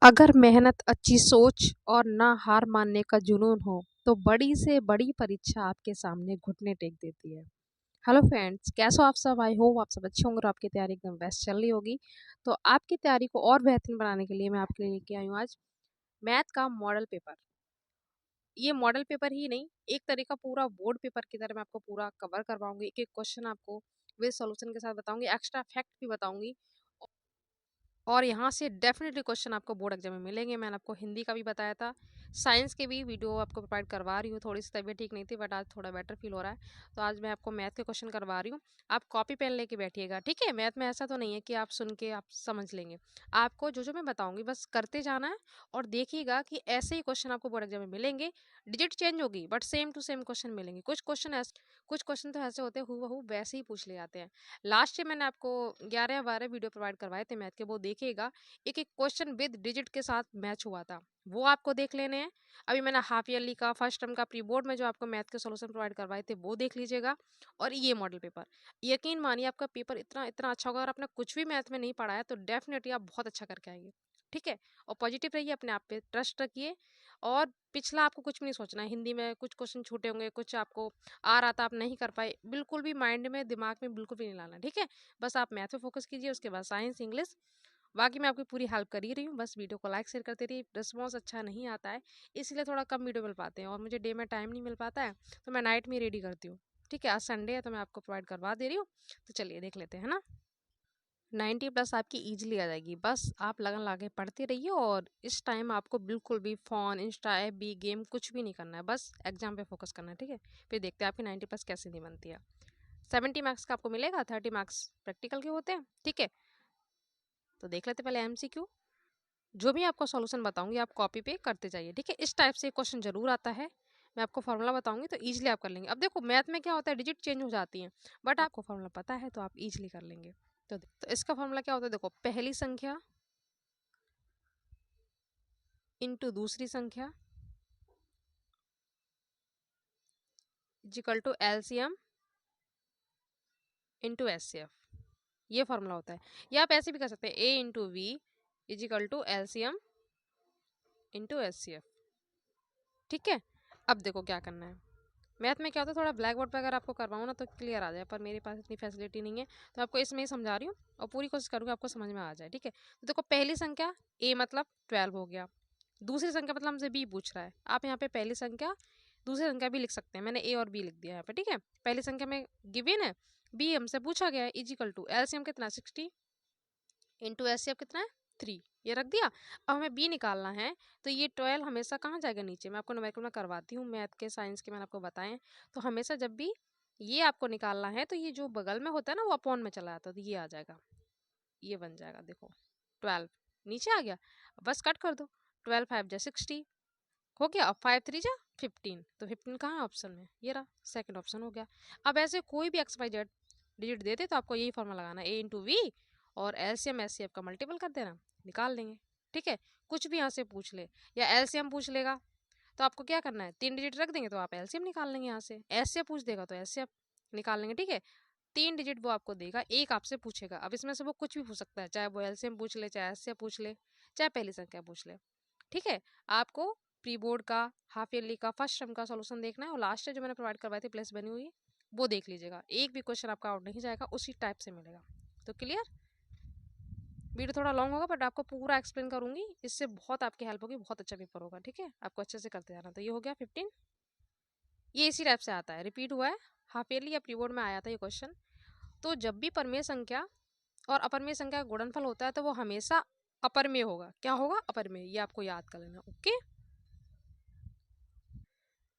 अगर मेहनत, अच्छी सोच और ना हार मानने का जुनून हो, तो बड़ी से बड़ी परीक्षा आपके सामने घुटने टेक देती है। हेलो फ्रेंड्स, कैसे हो आप सब? आई होप आप सब अच्छे होंगे और आपकी तैयारी एकदम बेस्ट चल रही होगी। तो आपकी तैयारी को और बेहतरीन बनाने के लिए मैं आपके लिए लेके आई हूँ आज मैथ का मॉडल पेपर। ये मॉडल पेपर ही नहीं, एक तरह का पूरा बोर्ड पेपर की तरह मैं आपको पूरा कवर करवाऊंगी। एक एक क्वेश्चन आपको विद सॉल्यूशन के साथ बताऊंगी, एक्स्ट्रा फैक्ट भी बताऊंगी। और यहाँ से डेफिनेटली क्वेश्चन आपको बोर्ड एग्जाम में मिलेंगे। मैंने आपको हिंदी का भी बताया था, साइंस के भी वीडियो आपको प्रोवाइड करवा रही हूँ। थोड़ी सी तबीयत ठीक नहीं थी बट आज थोड़ा बेटर फील हो रहा है, तो आज मैं आपको मैथ के क्वेश्चन करवा रही हूँ। आप कॉपी पेन लेके बैठिएगा, ठीक है? मैथ में ऐसा तो नहीं है कि आप सुन के आप समझ लेंगे। आपको जो जो मैं बताऊंगी बस करते जाना है और देखिएगा कि ऐसे ही क्वेश्चन आपको बोर्ड एग्जाम में मिलेंगे। डिजिट चेंज होगी but same to same question मिलेंगे। कुछ क्वेश्चन तो ऐसे होते हैं हूबहू वैसे ही पूछ ले जाते हैं। लास्ट टाइम मैंने आपको 11 या 12 वीडियो प्रोवाइड करवाए थे मैथ के, वो देखिएगा। एक एक क्वेश्चन विद डिजिट के साथ मैच हुआ था, वो आपको देख लेने हैं। अभी मैंने हाफ ईयरली का फर्स्ट टर्म का प्री बोर्ड में जो आपको मैथ के सॉल्यूशन प्रोवाइड करवाए थे वो देख लीजिएगा। और ये मॉडल पेपर, यकीन मानिए आपका पेपर इतना इतना अच्छा होगा। अगर आपने कुछ भी मैथ में नहीं पढ़ा है तो डेफिनेटली आप बहुत अच्छा करके आएंगे, ठीक है? और पॉजिटिव रहिए, अपने आप पे ट्रस्ट रखिए। और पिछला आपको कुछ भी नहीं सोचना है। हिंदी में कुछ क्वेश्चन छूटे होंगे, कुछ आपको आ रहा था आप नहीं कर पाए, बिल्कुल भी माइंड में दिमाग में बिल्कुल भी नहीं लाना, ठीक है? बस आप मैथ पे फोकस कीजिए, उसके बाद साइंस, इंग्लिश। बाकी मैं आपकी पूरी हेल्प कर ही रही हूँ। बस वीडियो को लाइक शेयर करते रहिए। रिस्पॉन्स अच्छा नहीं आता है, इसलिए थोड़ा कम वीडियो मिल पाते हैं और मुझे डे में टाइम नहीं मिल पाता है, तो मैं नाइट में रेडी करती हूँ। ठीक है, आज संडे है तो मैं आपको प्रोवाइड करवा दे रही हूँ। तो चलिए देख लेते हैं ना। 90 प्लस आपकी ईजिली आ जाएगी। बस आप लगन लाके पढ़ते रहिए और इस टाइम आपको बिल्कुल भी फ़ोन, इंस्टा, ऐप भी, गेम कुछ भी नहीं करना है। बस एग्जाम पे फोकस करना है, ठीक है? फिर देखते हैं आपकी 90 प्लस कैसे नहीं बनती है। 70 मार्क्स का आपको मिलेगा, 30 मार्क्स प्रैक्टिकल के होते हैं, ठीक है? तो देख लेते पहले एमसीक्यू। जो भी आपको सॉल्यूशन बताऊंगी आप कॉपी पे करते जाइए, ठीक है? इस टाइप से क्वेश्चन जरूर आता है। मैं आपको फॉर्मूला बताऊंगी तो इजीली आप कर लेंगे। अब देखो मैथ में क्या होता है, डिजिट चेंज हो जाती हैं, बट आपको फॉर्मूला पता है तो आप इजीली कर लेंगे। तो इसका फॉर्मूला क्या होता है, देखो, पहली संख्या इंटू दूसरी संख्या equal to LCM into HCF. ये फॉर्मूला होता है। या आप ऐसे भी कर सकते हैं, A into B equal to LCM into HCF, ठीक है? अब देखो क्या करना है। मैथ में क्या होता है, थोड़ा ब्लैक बोर्ड पे अगर आपको करवाऊँ ना तो क्लियर आ जाए, पर मेरे पास इतनी फैसिलिटी नहीं है, तो आपको इसमें ही समझा रही हूँ और पूरी कोशिश करूँगी आपको समझ में आ जाए, ठीक है? तो देखो, पहली संख्या ए मतलब 12 हो गया। दूसरी संख्या मतलब हमसे बी पूछ रहा है। आप यहाँ पे पहली संख्या दूसरी संख्या भी लिख सकते हैं। मैंने ए और बी लिख दिया यहाँ पे, ठीक है? पहली संख्या में गिवन है, बी हमसे पूछा गया है, इजिकल टू एलसीएम कितना 60 इंटू एचसीएफ कितना है 3, ये रख दिया। अब हमें बी निकालना है, तो ये 12 हमेशा कहाँ जाएगा, नीचे। मैं आपको न्यूमेरिकल में करवाती हूँ, मैथ के साइंस के मैंने आपको बताएं। तो हमेशा जब भी ये आपको निकालना है तो ये जो बगल में होता है ना वो अपॉन में चला जाता है, तो ये आ जाएगा, ये बन जाएगा। देखो 12 नीचे आ गया, बस कट कर दो। 12 5 जा 60 हो गया। अब 5 3 जा 15, तो 15 कहाँ है ऑप्शन में, ये रहा, सेकंड ऑप्शन हो गया। अब ऐसे कोई भी एक्स वाई जेड डिजिट देते तो आपको यही फॉर्मूला लगाना है, ए इंटू वी और एलसीएम एचसीएफ का मल्टीपल कर देना, निकाल देंगे, ठीक है? कुछ भी यहाँ से पूछ ले या एलसीएम पूछ लेगा तो आपको क्या करना है, 3 डिजिट रख देंगे तो आप एलसीएम निकाल लेंगे। यहाँ से एचसीएफ पूछ देगा तो एचसीएफ निकाल लेंगे, ठीक है? 3 डिजिट वो आपको देगा, एक आपसे पूछेगा। अब इसमें से वो कुछ भी पूछ सकता है, चाहे वो एलसीएम पूछ ले, चाहे एचसीएफ पूछ ले, चाहे पहली संख्या पूछ ले, ठीक है? आपको प्री बोर्ड का, हाफ ईयरली का, फर्स्ट टर्म का सॉल्यूशन देखना है और लास्ट जो मैंने प्रोवाइड करवाए थे प्लस बनी हुई, वो देख लीजिएगा। एक भी क्वेश्चन आपका आउट नहीं जाएगा, उसी टाइप से मिलेगा। तो क्लियर? वीडियो थोड़ा लॉन्ग होगा बट आपको पूरा एक्सप्लेन करूंगी, इससे बहुत आपकी हेल्प होगी, बहुत अच्छा पेपर होगा, ठीक है? आपको अच्छे से करते जाना। तो ये हो गया 15। ये इसी टाइप से आता है, रिपीट हुआ है, हाफ ईयरली या प्री बोर्ड में आया था ये क्वेश्चन। तो जब भी परमेय संख्या और अपरमेय संख्या का गुणनफल होता है तो वो हमेशा अपरमेय होगा। क्या होगा? अपरमेय। ये आपको याद कर लेना, ओके?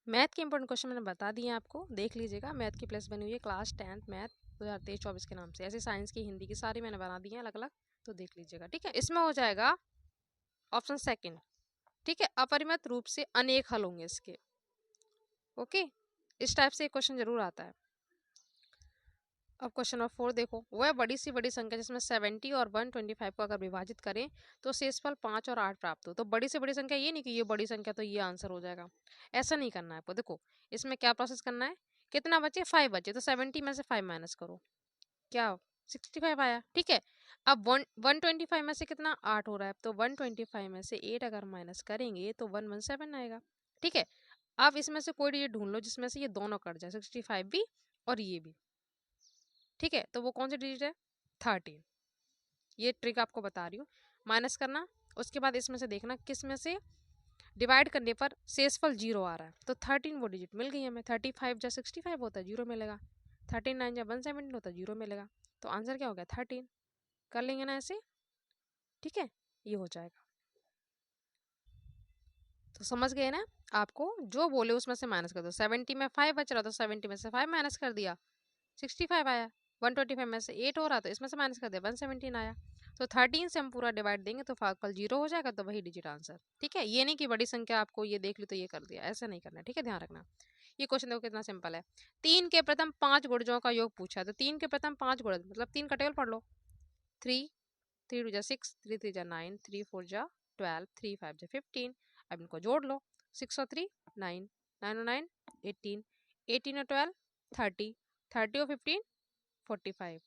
मैथ के इंपॉर्टेंट क्वेश्चन मैंने बता दिए आपको, देख लीजिएगा। मैथ की प्लेस बनी हुई है क्लास 10th मैथ 2023-24 के नाम से। ऐसे साइंस की, हिंदी की सारी मैंने बना दी है अलग अलग, तो देख लीजिएगा, ठीक है? इसमें हो जाएगा ऑप्शन सेकंड, ठीक है? अपरिमित रूप से अनेक हल होंगे इसके, ओके? इस टाइप से एक क्वेश्चन जरूर आता है। अब क्वेश्चन नंबर 4 देखो, वह बड़ी सी बड़ी संख्या जिसमें 70 और 125 को अगर विभाजित करें तो शेषफल 5 और 8 प्राप्त हो। तो बड़ी से बड़ी संख्या, ये नहीं कि ये बड़ी संख्या तो ये आंसर हो जाएगा, ऐसा नहीं करना है आपको। देखो इसमें क्या प्रोसेस करना है, कितना बचे, 5 बचे, तो 70 में से 5 माइनस करो, क्या 65 आया, ठीक है? अब 125 में से कितना 8 हो रहा है, तो 125 में से 8 अगर माइनस करेंगे तो 117 आएगा। ठीक है, अब इसमें से कोई डिजिट ढूंढ लो जिसमें से ये दोनों कट जाए, 65 भी और ये भी। ठीक है, तो वो कौन सी डिजिट है, 13। ये ट्रिक आपको बता रही हूँ, माइनस करना, उसके बाद इसमें से देखना किस में से डिवाइड करने पर शेषफल 0 आ रहा है। तो 13 वो डिजिट मिल गई हमें। 35 जब 65 होता है 0 मिलेगा, 39 जब 117 होता है 0 मिलेगा। तो आंसर क्या हो गया, 13। कर लेंगे ना ऐसे। ठीक है, ये हो जाएगा। तो समझ गए ना, आपको जो बोले उसमें से माइनस कर दो। 70 में 5 बच रहा तो 70 में से 5 माइनस कर दिया, 65 आया। 125 में से 8 हो रहा तो इसमें से माइनस कर दिया, 117 आया। तो 13 से हम पूरा डिवाइड देंगे तो भागफल 0 हो जाएगा, तो वही डिजिट आंसर। ठीक है, ये नहीं कि बड़ी संख्या आपको ये देख ली तो ये कर दिया, ऐसा नहीं करना। ठीक है, ध्यान रखना। ये क्वेश्चन देखो कितना सिंपल है। 3 के प्रथम 5 गुणजों का योग पूछा है, तो 3 के प्रथम 5 गुणज मतलब 3 का टेबल पढ़ लो। 3 3 2 जा 6, 3 3 जा 9, 3 4 जा 12, 3 5 जा 15। अब इनको जोड़ लो, 6 और 3 9, 9 और 9 18, 18 और 12 30, 30 और 15 45।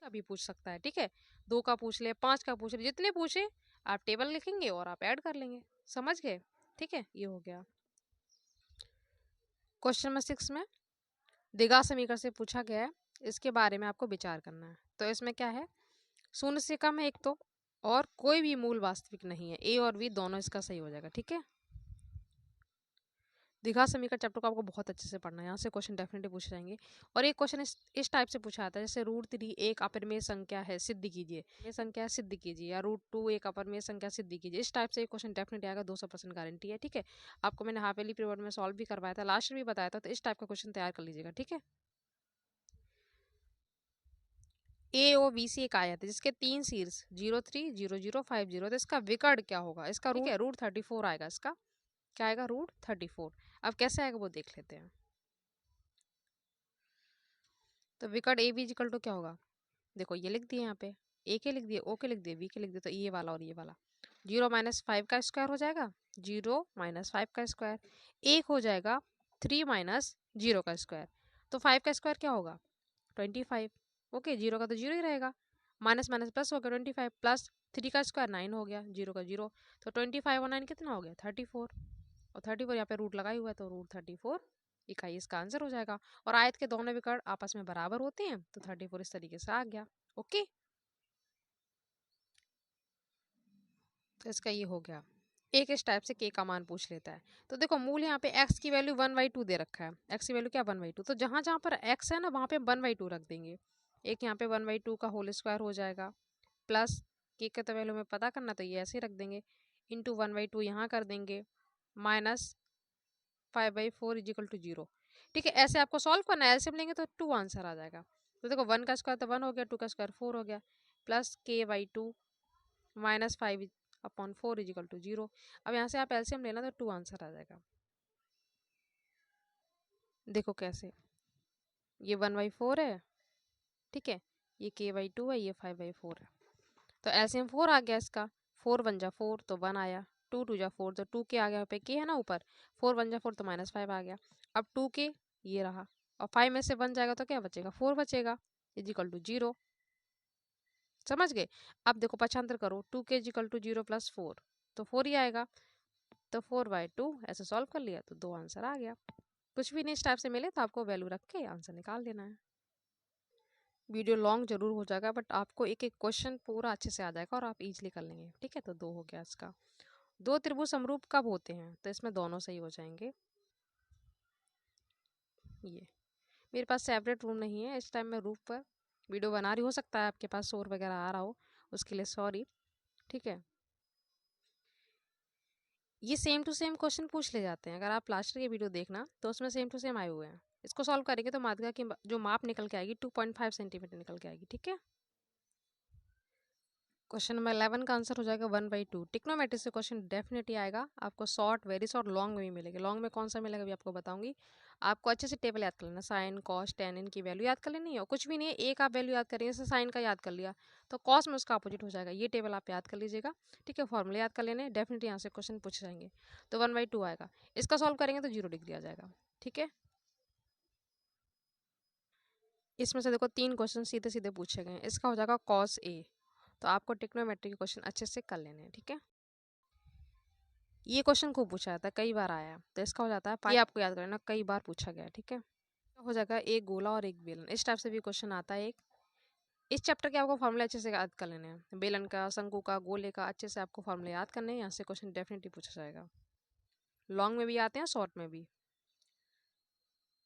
अभी पूछ सकता है। ठीक है, 2 का पूछ ले, 5 का पूछ ले, जितने पूछे आप टेबल लिखेंगे और आप ऐड कर लेंगे। समझ गए। ठीक है, ये हो गया। क्वेश्चन नंबर 6 में द्विघात समीकरण से पूछा गया है, इसके बारे में आपको विचार करना है। तो इसमें क्या है, शून्य से कम है एक तो, और कोई भी मूल वास्तविक नहीं है, ए और बी दोनों इसका सही हो जाएगा। ठीक है, द्विघात समीकरण चैप्टर को आपको बहुत अच्छे से पढ़ना है, यहाँ से क्वेश्चन डेफिनेटली पूछ जाएंगे। और एक क्वेश्चन इस टाइप से पूछा आता है, जैसे √3 एक अपरिमेय संख्या है, सिद्ध कीजिए। ये संख्या सिद्ध कीजिए, या √2 एक अपरिमेय संख्या सिद्ध कीजिए। इस टाइप से एक क्वेश्चन डेफिनेटली आएगा, 200% गारंटी है। ठीक है, आपको मैंने हाफ ईयरली पीरियड में सॉल्व भी करवाया था, लास्ट में भी बताया था, तो इस टाइप का क्वेश्चन तैयार कर लीजिएगा। ठीक है, ए ओ बी सी एक आयत है जिसके 3 शीर्ष 0 3 0 0 5 0, तो इसका विकर्ण क्या होगा, इसका रूट है √34 आएगा। इसका क्या आएगा, √34। अब कैसे आएगा वो देख लेते हैं। तो विकर्ण ए बी इक्वल टू क्या होगा, देखो ये लिख दिए यहाँ पे, ए के लिख दिए, ओ के लिख दिए, बी के लिख दिए, तो ये वाला और ये वाला 0 - 5 का स्क्वायर हो जाएगा, 0 - 5 का स्क्वायर। एक हो जाएगा 3 - 0 का स्क्वायर, तो 5 का स्क्वायर क्या होगा, 25। ओके, 0 का तो 0 ही रहेगा, माइनस माइनस प्लस हो गया, 25 प्लस 3 का स्क्वायर 9 हो गया, 0 का 0। तो 25 और 9 कितना हो गया, 34। और 34 यहाँ पे रूट लगाई हुआ है, तो √34 इकाई इसका आंसर हो जाएगा। और आयत के दोनों विकर्ण आपस में बराबर होते हैं, तो 34 इस तरीके से आ गया। ओके, तो इसका ये हो गया। एक इस टाइप से के का मान पूछ लेता है। तो देखो मूल यहाँ पे x की वैल्यू 1/2 दे रखा है, x की वैल्यू क्या 1/2, तो जहां जहां पर x है ना वहां पे 1/2 रख देंगे। एक यहाँ पे 1/2 का होल स्क्वायर हो जाएगा, प्लस के का तो वैल्यू में पता करना, तो ये ऐसे ही रख देंगे, इंटू 1/2 यहाँ कर देंगे, माइनस 5/4 इजिकल टू 0। ठीक है, ऐसे आपको सॉल्व करना है, एलसीएम लेंगे तो 2 आंसर आ जाएगा। तो देखो 1 का स्क्वायर तो 1 हो गया, 2 का स्क्वायर 4 हो गया, plus k/2 minus 5/4 is equal to 0। अब यहाँ से आप एलसीएम लेना तो 2 आंसर आ जाएगा। देखो कैसे, ये 1/4 है, ठीक है, ये k/2 है, ये 5/4 है, तो एलसीएम 4 आ गया इसका। 4 1 जा 4 तो 1 आया, 2 2 जा 4 तो 2 के आ गया, पे के है ना ऊपर, 4 1 जा 4 तो -5 आ गया। अब 2 के ये रहा, और 5 में से 1 जाएगा तो क्या बचेगा, 4 बचेगा, इजिकल टू 0। समझ गए। अब देखो पक्षांतर करो, 2 के इजिकल टू 0 प्लस 4, तो 4 ही आएगा, तो 4/2 ऐसे सॉल्व कर लिया तो 2 आंसर आ गया। कुछ भी नहीं इस टाइप से मिले तो आपको वैल्यू रख के आंसर निकाल देना है। वीडियो लॉन्ग जरूर हो जाएगा, बट आपको एक एक क्वेश्चन पूरा अच्छे से आ जाएगा और आप इजीली कर लेंगे। ठीक है, तो 2 हो गया इसका। 2 त्रिभुज समरूप कब होते हैं, तो इसमें दोनों सही हो जाएंगे। ये मेरे पास सेपरेट रूम नहीं है इस टाइम, मैं रूफ पर वीडियो बना रही, हो सकता है आपके पास शोर वगैरह आ रहा हो, उसके लिए सॉरी। ठीक है, ये सेम टू सेम क्वेश्चन पूछ ले जाते हैं, अगर आप लास्ट के वीडियो देखना तो उसमें सेम टू सेम आए हुए हैं। इसको सॉल्व करेंगे तो माध्यिका की जो माप निकल के आएगी 2.5 सेंटीमीटर निकल के आएगी। ठीक है, क्वेश्चन नंबर 11 का आंसर हो जाएगा 1/2। टिक्नोमेट्री से क्वेश्चन डेफिनेटली आएगा, आपको शॉर्ट, वेरी शॉर्ट, लॉन्ग में भी मिलेगा। लॉन्ग में कौन सा मिलेगा भी आपको बताऊंगी। आपको अच्छे से टेबल याद कर लेना, साइन कॉस टेन इनकी वैल्यू याद कर लेनी है, और कुछ भी नहीं है, एक आप वैल्यू याद करेंगे, जैसे साइन का याद कर लिया तो कॉस में उसका अपोजिट हो जाएगा, ये टेबल आप याद कर लीजिएगा। ठीक है, फॉर्मूला याद कर लेने, डेफिनेटली यहाँ से क्वेश्चन पूछ जाएंगे। तो 1/2 आएगा, इसका सॉल्व करेंगे तो 0 डिग्री आ जाएगा। ठीक है, इसमें से देखो 3 क्वेश्चन सीधे सीधे पूछे गए हैं। इसका हो जाएगा cos A, तो आपको ट्रिग्नोमेट्री के क्वेश्चन अच्छे से कर लेने हैं, ठीक है। ये क्वेश्चन खूब पूछा जाता है, कई बार आया है, तो इसका हो जाता है ये आपको याद करना, कई बार पूछा गया है, ठीक है। तो हो जाएगा एक गोला और एक बेलन, इस टाइप से भी क्वेश्चन आता है एक। इस चैप्टर के आपको फॉर्मूले अच्छे से याद कर लेने हैं, बेलन का, शंकु का, गोले का, अच्छे से आपको फॉर्मूले याद करने हैं। यहाँ से क्वेश्चन डेफिनेटली पूछा जाएगा, लॉन्ग में भी आते हैं, शॉर्ट में भी।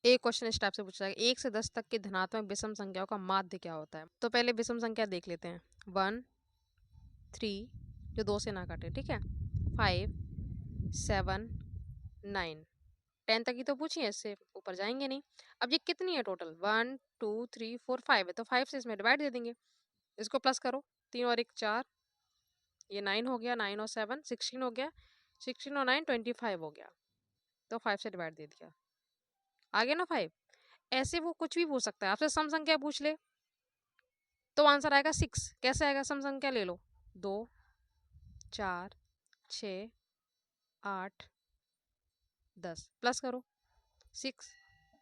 एक क्वेश्चन इस टाइप से पूछा जाएगा, 1 से 10 तक की धनात्मक विषम संख्याओं का माध्य क्या होता है। तो पहले विषम संख्या देख लेते हैं, 1 3 जो 2 से ना काटे, ठीक है, 5 7 9 10 तक ही तो पूछी है, इससे ऊपर जाएंगे नहीं। अब ये कितनी है टोटल, 1 2 3 4 5 है, तो 5 से इसमें डिवाइड दे देंगे, इसको प्लस करो, 3 और 1 4, ये 9 हो गया, 9 और 7 16 हो गया, 16 और 9 25 हो गया, तो 5 से डिवाइड दे दिया, आ गया ना 5। ऐसे वो कुछ भी पूछ सकता है आपसे, सम संख्या पूछ ले तो आंसर आएगा 6। कैसे आएगा, सम संख्या ले लो, 2 4 6 8 10, प्लस करो, 6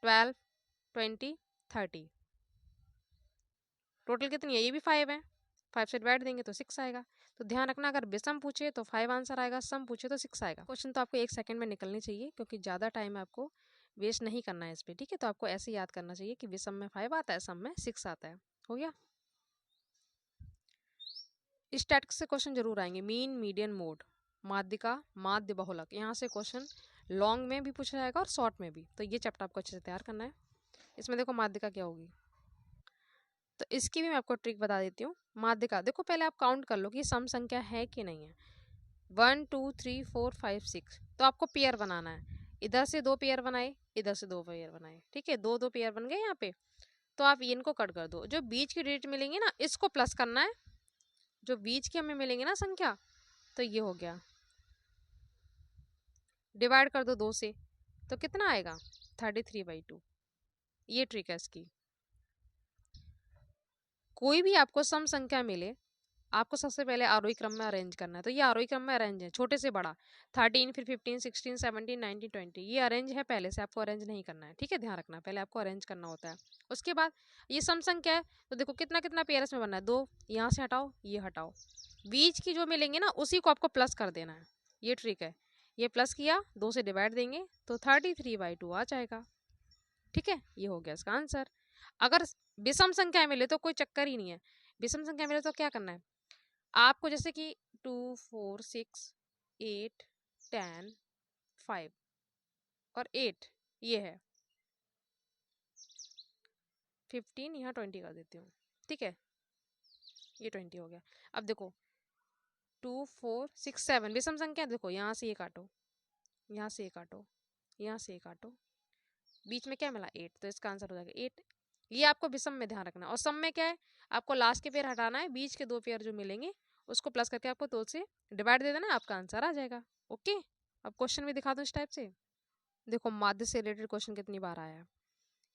12 20 30, टोटल कितनी है, ये भी 5 है, 5 से डिवाइड देंगे तो 6 आएगा। तो ध्यान रखना, अगर विषम पूछे तो 5 आंसर आएगा, सम पूछे तो 6 आएगा। क्वेश्चन तो आपको 1 सेकंड में निकलनी चाहिए, क्योंकि ज़्यादा टाइम आपको वेस्ट नहीं करना है इस पर, ठीक है। तो आपको ऐसे याद करना चाहिए कि विषम में 5 आता है, सम में 6 आता है, हो गया। स्टैटिस्टिक्स से क्वेश्चन जरूर आएंगे, मीन मीडियन मोड, माध्यिका, माध्य बहुलक, यहाँ से क्वेश्चन लॉन्ग में भी पूछा जाएगा और शॉर्ट में भी। तो ये चैप्टर आपको अच्छे से तैयार करना है। इसमें देखो माध्यिका क्या होगी, तो इसकी भी मैं आपको ट्रिक बता देती हूँ। माध्यिका देखो, पहले आप काउंट कर लो कि सम संख्या है कि नहीं है, 1 2 3 4 5 6, तो आपको पेयर बनाना है, इधर से 2 पेयर बनाए, इधर से 2 पेयर बनाए, ठीक है, 2 2 पेयर बन गए यहाँ पे। तो आप इनको कट कर दो, जो बीच की डिजिट मिलेंगी ना, इसको प्लस करना है, जो बीच की हमें मिलेंगे ना संख्या, तो ये हो गया, डिवाइड कर दो 2 से, तो कितना आएगा 33/2। ये ट्रिक है इसकी। कोई भी आपको सम संख्या मिले, आपको सबसे पहले आरोही क्रम में अरेंज करना है। तो ये आरोही क्रम में अरेंज है, छोटे से बड़ा, 13 फिर 15 16 17 19 20, ये अरेंज है, पहले से आपको अरेंज नहीं करना है, ठीक है, ध्यान रखना, पहले आपको अरेंज करना होता है। उसके बाद ये सम संख्या है, तो देखो कितना कितना पेयर इसमें बनना है, 2 यहाँ से हटाओ, ये हटाओ, बीच की जो मिलेंगे ना उसी को आपको प्लस कर देना है, ये ट्रिक है। ये प्लस किया, 2 से डिवाइड देंगे तो 33/2 आ जाएगा, ठीक है, ये हो गया इसका आंसर। अगर विषम संख्या मिले तो कोई चक्कर ही नहीं है, विषम संख्या मिले तो क्या करना है आपको, जैसे कि 2 4 6 8 10 5 और 8, ये है 15, यहाँ 20 कर देती हूँ, ठीक है, ये 20 हो गया। अब देखो 2 4 6 7 विषम संख्या, देखो यहाँ से ये काटो, यहाँ से ये काटो, यहाँ से ये काटो, बीच में क्या मिला 8, तो इसका आंसर हो जाएगा 8। ये आपको विषम में ध्यान रखना, और सम में क्या है, आपको लास्ट के पेयर हटाना है, बीच के 2 पेयर जो मिलेंगे उसको प्लस करके आपको 2 से डिवाइड दे देना है, आपका आंसर आ जाएगा। ओके, अब क्वेश्चन भी दिखा दो इस टाइप से। देखो माध्य से रिलेटेड क्वेश्चन कितनी बार आया है,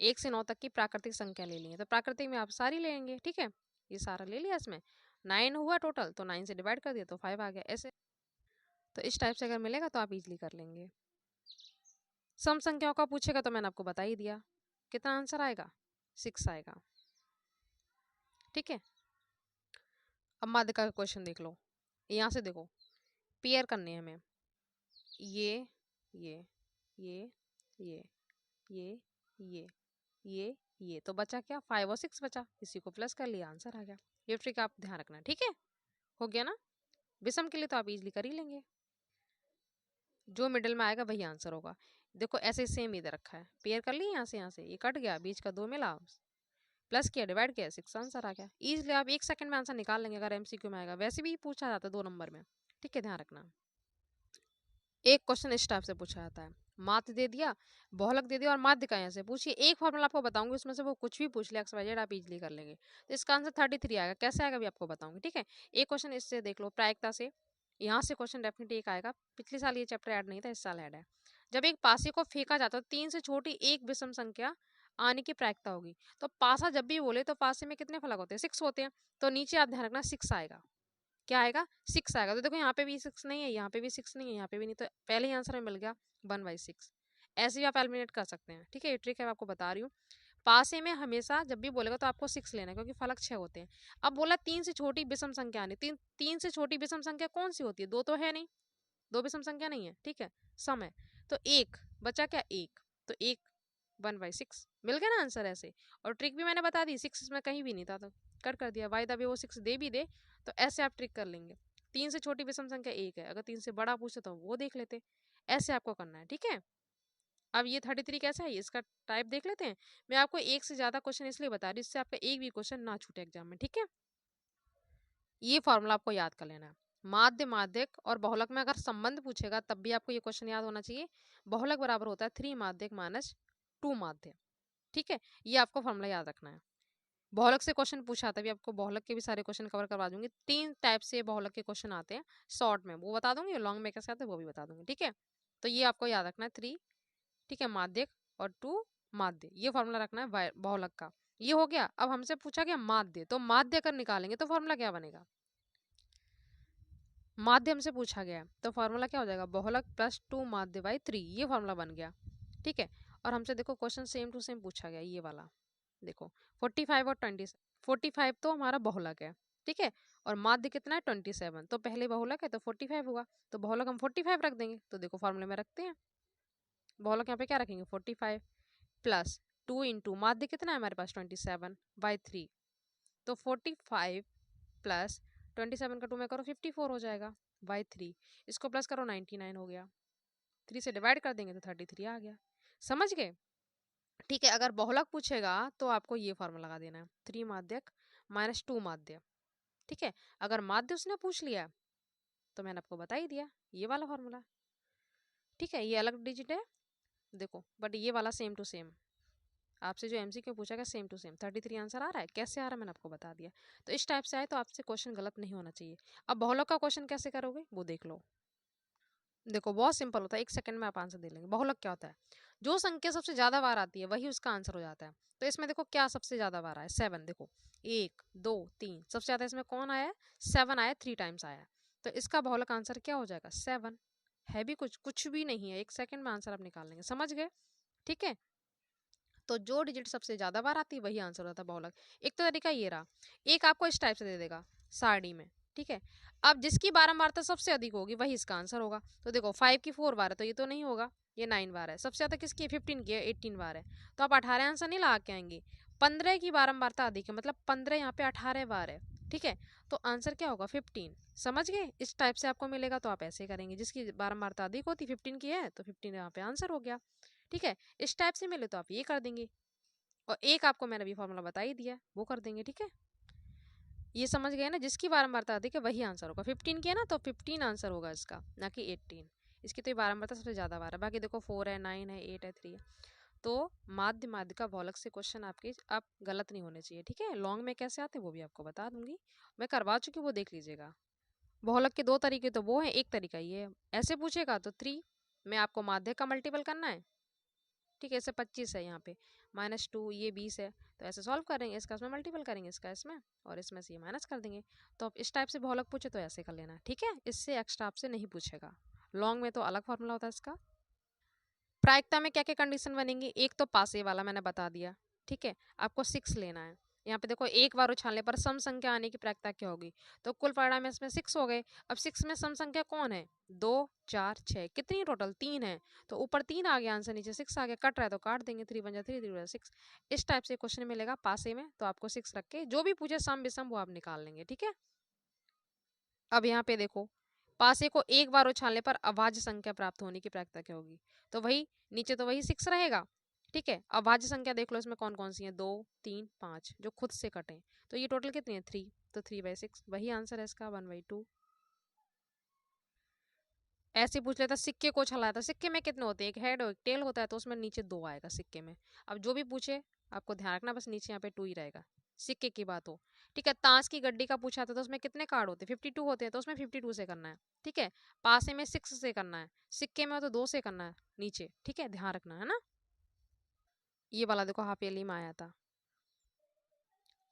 1 से 9 तक की प्राकृतिक संख्या ले ली है, तो प्राकृतिक में आप सारी लेंगे, ठीक है, ये सारा ले लिया, इसमें 9 हुआ टोटल, तो 9 से डिवाइड कर दिया तो 5 आ गया, ऐसे। तो इस टाइप से अगर मिलेगा तो आप इजीली कर लेंगे। सम संख्याओं का पूछेगा तो मैंने आपको बता ही दिया, कितना आंसर आएगा 6 आएगा, ठीक है। अब माध्यिका का क्वेश्चन देख लो, यहाँ से देखो पेयर करने हैं हमें, ये ये ये ये ये ये ये तो बचा क्या 5 और 6 बचा, इसी को प्लस कर लिया, आंसर आ गया। ये ट्रिक आप ध्यान रखना, ठीक है, हो गया ना। विषम के लिए तो आप इजीली कर ही लेंगे, जो मिडिल में आएगा वही आंसर होगा। देखो ऐसे सेम इधर रखा है, पेयर कर लिए, यहाँ से ये कट गया, बीच का 2 मिला, प्लस किया, डिवाइड किया, 6 आंसर आ गया। इजीली आप 1 सेकंड में आंसर निकाल लेंगे, अगर एमसीक्यू में आएगा, वैसे भी पूछा जाता है 2 नंबर में, ठीक है, ध्यान रखना। एक क्वेश्चन इस टाइप से पूछा जाता है, माध्य दे दिया, बहुलक दे दिया और माध्यिका यहाँ से पूछिए, एक फॉर्मूला आपको बताऊंगी, उसमें से वो कुछ भी पूछ ले XYZ आप इजीली कर लेंगे, तो इसका आंसर 33 आएगा। कैसे आएगा भी आपको बताऊंगी, ठीक है। एक क्वेश्चन इससे देख लो, प्रायिकता से, यहाँ से क्वेश्चन डेफिनेटली एक आएगा, पिछले साल ये चैप्टर ऐड नहीं था, इस साल ऐड है। जब एक पासे को फेंका जाता है, 3 से छोटी एक विषम संख्या आने की प्रायिकता होगी, तो पासा जब भी बोले तो पासे में कितने फलक होते हैं, 6 होते हैं, तो नीचे आप ध्यान रखना 6 आएगा, क्या आएगा 6 आएगा। तो देखो यहाँ पे भी 6 नहीं है, यहाँ पे भी 6 नहीं है, यहाँ पे भी नहीं, तो पहले ही आंसर में मिल गया 1/6। ऐसे भी आप एलिमिनेट कर सकते हैं, ठीक है, ये ट्रिक है, मैं आपको बता रही हूँ। पासे में हमेशा जब भी बोलेगा तो आपको 6 लेना है, क्योंकि फलक 6 होते हैं। अब बोला 3 से छोटी विषम संख्या आनी, तीन से छोटी विषम संख्या कौन सी होती है? दो तो है नहीं, दो विषम संख्या नहीं है, ठीक है, सम है। तो एक बचा क्या? एक, तो एक 1/6 मिल गया ना आंसर ऐसे। और ट्रिक भी मैंने बता दी, 6 इसमें कहीं भी नहीं था तो कट कर दिया। वाई दबे वो 6 दे भी दे तो ऐसे आप ट्रिक कर लेंगे। 3 से छोटी विषम संख्या एक है, अगर 3 से बड़ा पूछे तो वो देख लेते। ऐसे आपको करना है, ठीक है। अब ये 33 कैसा है, इसका टाइप देख लेते हैं। मैं आपको एक से ज्यादा क्वेश्चन इसलिए बता रही हूँ, इससे आपका एक भी क्वेश्चन ना छूटे एग्जाम में, ठीक है। ये फॉर्मूला आपको याद कर लेना है। माध्य, माध्यक और बहुलक में अगर संबंध पूछेगा तब भी आपको ये क्वेश्चन याद होना चाहिए। बहुलक बराबर होता है 3 माध्यक माइनस 2 माध्य, ठीक है। ये आपको फॉर्मूला याद रखना है। बहुलक से क्वेश्चन पूछा, तभी आपको बहुलक के भी सारे क्वेश्चन कवर करवा दूंगी। 3 टाइप से बहुलक के क्वेश्चन आते हैं, शॉर्ट में वो बता दूंगी, लॉन्ग में कैसे आते हैं वो भी बता दूंगी, ठीक है। तो ये आपको याद रखना है 3, ठीक है, माध्यक और 2 माध्य, ये फॉर्मूला रखना है बहुलक का। ये हो गया। अब हमसे पूछा गया माध्य, तो माध्य अगर निकालेंगे तो फॉर्मूला क्या बनेगा? माध्यम से पूछा गया तो फॉर्मूला क्या हो जाएगा? बहुलक प्लस 2 माध्य बाई 3, ये फॉर्मूला बन गया, ठीक है। और हमसे देखो क्वेश्चन सेम टू सेम पूछा गया, ये वाला देखो 45 और 20, 45 तो हमारा बहुलक है, ठीक है, और माध्य कितना है? 27, तो पहले बहुलक है तो 45 होगा, तो बहुलक हम 45 रख देंगे। तो देखो फॉर्मूले में रखते हैं, बहुलक यहाँ पे क्या रखेंगे? 45 प्लस 2 इंटू माध्य कितना है हमारे पास? 27/3, तो 45 प्लस 27 का 2 में करो 54 हो जाएगा बाई 3, इसको प्लस करो 99 हो गया, 3 से डिवाइड कर देंगे तो 33 आ गया। समझ गए? ठीक है। अगर बहुलक पूछेगा तो आपको ये फॉर्मूला लगा देना है, 3 माध्यक माइनस 2 माध्य, ठीक है। अगर माध्य उसने पूछ लिया तो मैंने आपको बता ही दिया, ये वाला फॉर्मूला, ठीक है। ये अलग डिजिट है देखो, बट ये वाला सेम टू सेम आपसे जो एमसीक्यू पूछा गया सेम टू सेम 33 आंसर आ रहा है। कैसे आ रहा है मैंने आपको बता दिया। तो इस टाइप से आए तो आपसे क्वेश्चन गलत नहीं होना चाहिए। अब बहुलक का क्वेश्चन कैसे करोगे वो देख लो। देखो बहुत सिंपल होता है, एक सेकंड में आप आंसर दे लेंगे। बहुलक क्या होता है? जो संख्या सबसे ज्यादा बार आती है वही उसका आंसर हो जाता है। तो इसमें देखो क्या सबसे ज्यादा बार आया? 7। देखो 1 2 3 सबसे ज्यादा इसमें कौन आया है? 7 आया, 3 टाइम्स आया। तो इसका बहुलक आंसर क्या हो जाएगा? 7। है भी कुछ भी नहीं है, एक सेकंड में आंसर आप निकाल लेंगे। समझ गए? ठीक है। तो जो डिजिट सबसे ज्यादा बार आती है वही आंसर होता है बहुलक। एक तो तरीका ये रहा, एक आपको इस टाइप से दे देगा सारणी में, ठीक है। अब जिसकी बारंबारता सबसे अधिक होगी वही इसका आंसर होगा। तो देखो 5 की 4 बार है तो ये तो नहीं होगा, ये 9 बार है। सबसे ज्यादा किसकी है? 15 की है, 18 बार है। तो आप 18 आंसर नहीं लगा के आएंगे। 15 की बारंबारता अधिक है, मतलब 15 यहाँ पे 18 बार है, ठीक है। तो आंसर क्या होगा? 15। समझ गए? इस टाइप से आपको मिलेगा तो आप ऐसे करेंगे, जिसकी बारंबारता अधिक होती 15 की है तो 15 यहाँ पे आंसर हो गया, ठीक है। इस टाइप से मिले तो आप ये कर देंगे। और एक आपको मैंने अभी फॉर्मूला बता ही दिया, वो कर देंगे, ठीक है। ये समझ गए ना, जिसकी बारंबारता अधिक है वही आंसर होगा। 15 की है ना तो 15 आंसर होगा इसका, ना कि 18। इसकी तो ये बारंबारता सबसे ज्यादा बार है। बाकी देखो 4 है, 9 है, 8 है, 3 है। तो माध्य, माध्यिका, बहुलक से क्वेश्चन आपके आप गलत नहीं होने चाहिए, ठीक है। लॉन्ग में कैसे आते हैं वो भी आपको बता दूंगी, मैं करवा चुकी हूँ, वो देख लीजिएगा। बहुलक के दो तरीके तो वो है, एक तरीका ये है, ऐसे पूछेगा तो 3 में आपको माध्य का मल्टीपल करना है, ठीक है। ऐसे 25 है, यहाँ पे -2, ये 20 है, तो ऐसे सॉल्व करेंगे, इसका इसमें मल्टीपल करेंगे, इसका इसमें, और इसमें से ये माइनस कर देंगे। तो अब इस टाइप से बहुलक पूछे तो ऐसे कर लेना, ठीक है। इससे एक्स्ट्रा आपसे नहीं पूछेगा। लॉन्ग में तो अलग फॉर्मूला होता है इसका। प्रायिकता में क्या क्या कंडीशन बनेंगी? एक तो पासे वाला मैंने बता दिया, ठीक है। आपको 6 लेना है। यहाँ पे देखो एक बार उछालने पर सम संख्या आने की प्रायिकता क्या होगी? तो कुल परिणाम इसमें 6 हो गए। अब 6 में सम संख्या कौन है? 2 4 6, कितनी टोटल? 3 है। तो ऊपर 3 आ गया आंसर, नीचे 6 आ गया। कट रहा है तो काट देंगे, 3 बन जाए 3, 3 बन 6। इस टाइप से क्वेश्चन मिलेगा पासे में, तो आपको 6 रख के जो भी पूछे सम विषम वो आप निकाल लेंगे, ठीक है। अब यहाँ पे देखो, पासे को एक बार उछालने पर अभाज्य संख्या प्राप्त होने की प्रायिकता क्या होगी? तो वही नीचे तो वही 6 रहेगा, ठीक है। अभाज्य संख्या देख लो इसमें कौन कौन सी है, 2 3 5 जो खुद से कटे, तो ये टोटल कितनी है? 3, तो 3/6 वही आंसर है इसका, 1/2। ऐसे पूछ लेता सिक्के को उछाला था, सिक्के में कितने होते हैं? एक हेड और एक टेल होता है, तो उसमें नीचे 2 आएगा सिक्के में। अब जो भी पूछे आपको ध्यान रखना, बस नीचे यहाँ पे 2 ही रहेगा, सिक्के की बात हो, ठीक है। ताश की गड्डी का पूछा था तो उसमें कितने कार्ड होते हैं? 52 होते हैं, तो उसमें 52 से करना है, ठीक है। पासे में 6 से करना है, सिक्के में हो तो 2 से करना है नीचे, ठीक है, ध्यान रखना है ना। ये वाला देखो हाफेली में आया था,